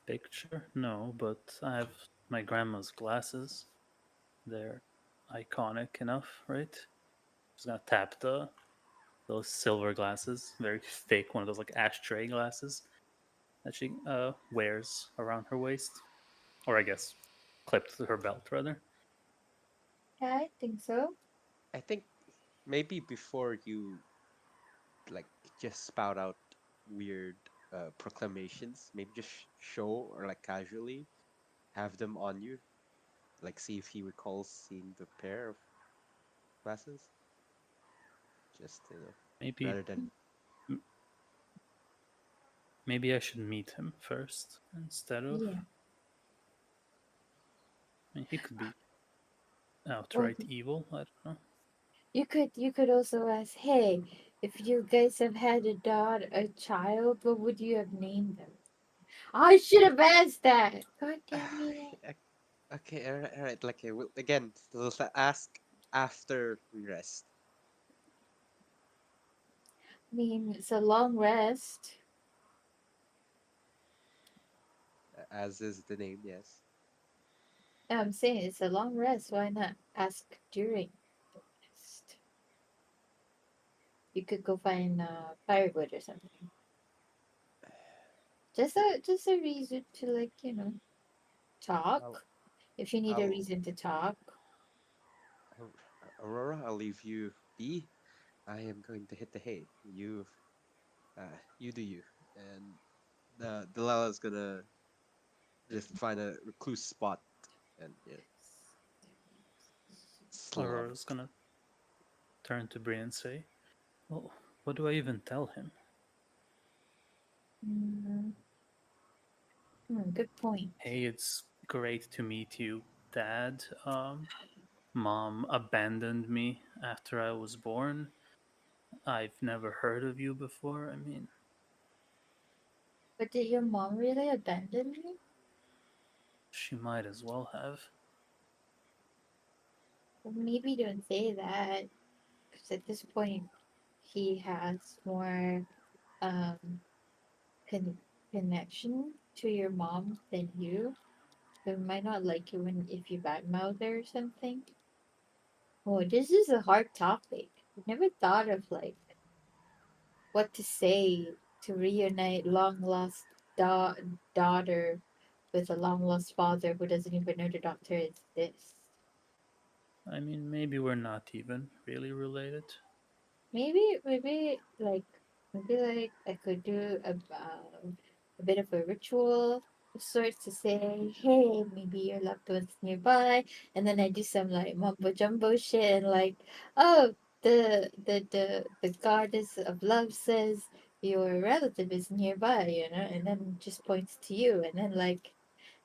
Picture? No, but I have my grandma's glasses. They're iconic enough, right? Just gonna tap those silver glasses, very thick, one of those like ashtray glasses that she wears around her waist, or I guess clipped to her belt rather. Yeah, I think so. I think maybe before you like just spout out weird proclamations, maybe just show or like casually have them on you, like see if he recalls seeing the pair of glasses. Just Maybe rather than m- maybe I should meet him first instead of. Yeah. I mean, he could be Well, outright evil. I don't know. you could also ask, hey, if you guys have had a child, what would you have named them? I should have asked that. God damn it. okay, all right. Like we'll, again, we'll ask after we rest, I mean, it's a long rest. as is the name. Yes. I'm saying it's a long rest. Why not ask during the rest? You could go find firewood or something. Just a reason to I'll talk. If you need a I'll reason to talk. Aurora. I'll leave you be. I am going to hit the hay. You do you, and the Delilah's gonna just find a recluse spot and slump. Aurora's gonna turn to Bree and say, "Well, what do I even tell him?" Mm, good point. Hey, it's great to meet you, Dad. Mom abandoned me after I was born. I've never heard of you before. I mean, But did your mom really abandon you? she might as well have. Well, maybe don't say that, because at this point he has more um con- connection to your mom than you. So he might not like you when if you badmouth her or something. Oh, this is a hard topic. I've never thought of what to say to reunite long lost daughter with a long lost father who doesn't even know the doctor exists. I mean, maybe we're not even really related. Maybe I could do a bit of a ritual of sorts to say, hey, maybe your loved one's nearby, and then I do some like mumbo jumbo shit and like, oh, the goddess of love says your relative is nearby, and then just points to you, and then like,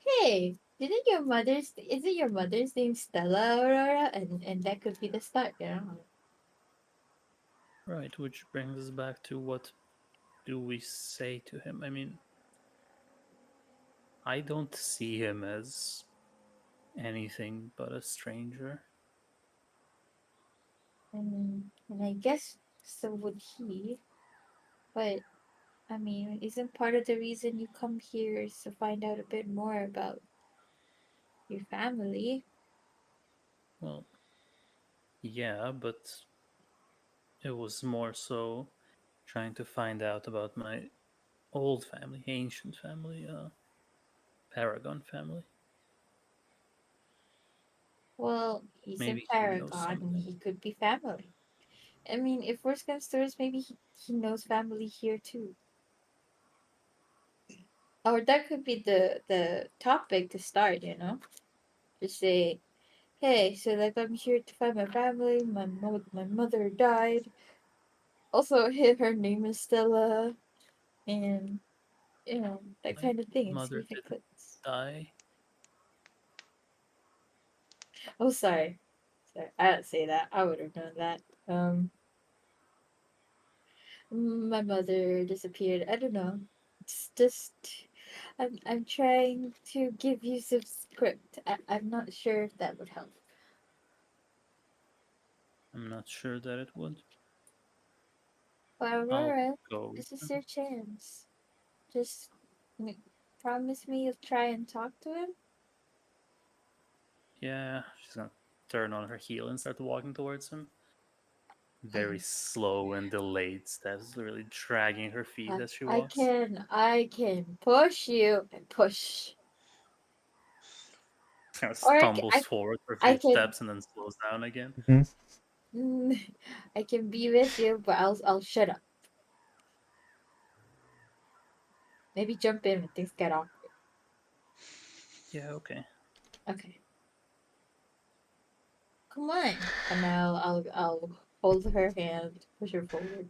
hey, isn't your mother's name Stella Aurora? And that could be the start. Right, which brings us back to what do we say to him? I mean, I don't see him as anything but a stranger. And I guess so would he, but I mean, isn't part of the reason you come here is to find out a bit more about your family? Well, yeah, but it was more so trying to find out about my old family, ancient family, Paragon family. Well, he's in Maybe he knows Paragon and something. he could be family. I mean, if worst comes to worst, maybe he knows family here too. Or that could be the topic to start. Just say, hey, so like I'm here to find my family. My mother died. Also, her name is Stella, and that My kind of thing, and see mother if it didn't clicks. die. Oh, sorry, I didn't say that. I would have known that. My mother disappeared. I don't know. It's just I'm trying to give you some script. I'm not sure if that would help. I'm not sure that it would. But I'll Aurora, go with this is him. your chance. Just promise me you'll try and talk to him. Yeah, she's gonna turn on her heel and start walking towards him. Very I slow and delayed steps, really dragging her feet I, as she I walks. can push you and push, Kind of or stumbles forward for a I few can steps and then slows down again. I can be with you, but I'll shut up. Maybe jump in when things get awkward. Yeah, okay. Okay. Come on. And I'll hold her hand, push her forward.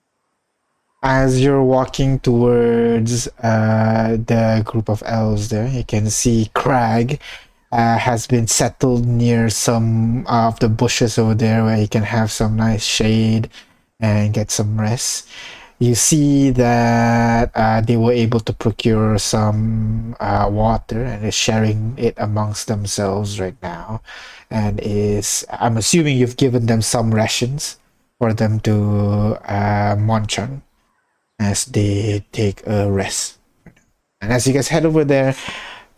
As you're walking towards the group of elves there, you can see Crag has been settled near some of the bushes over there where he can have some nice shade and get some rest. You see that they were able to procure some water and is sharing it amongst themselves right now. And I'm assuming you've given them some rations for them to munch on as they take a rest. And as you guys head over there,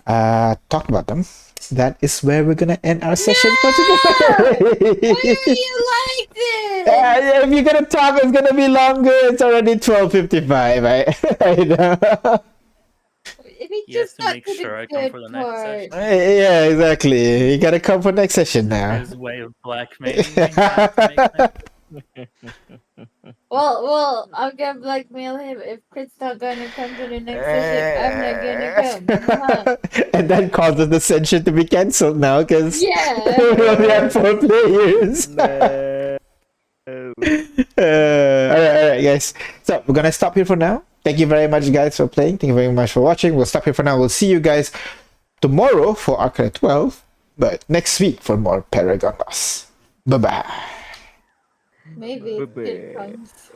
talk about them. That is where we're gonna end our session for No! Why today. are you like this? Yeah, if you're gonna talk, it's gonna be longer. It's already 12:55. I know. We He has just to got make to the sure I come good for the next part. session. Yeah, exactly. You gotta come for next session now. His way of blackmailing me not to make next. Well, I'm gonna blackmail him. If Chris not gonna come to the next session, I'm not gonna come. And that causes the session to be cancelled now because Yeah. we only have 4 players. No. All right, guys. So we're gonna stop here for now. Thank you very much, guys, for playing. Thank you very much for watching. We'll stop here for now. We'll see you guys tomorrow for Arcana 12, but next week for more Paragon Lost. Bye bye. Maybe if Kid Bye-bye. comes.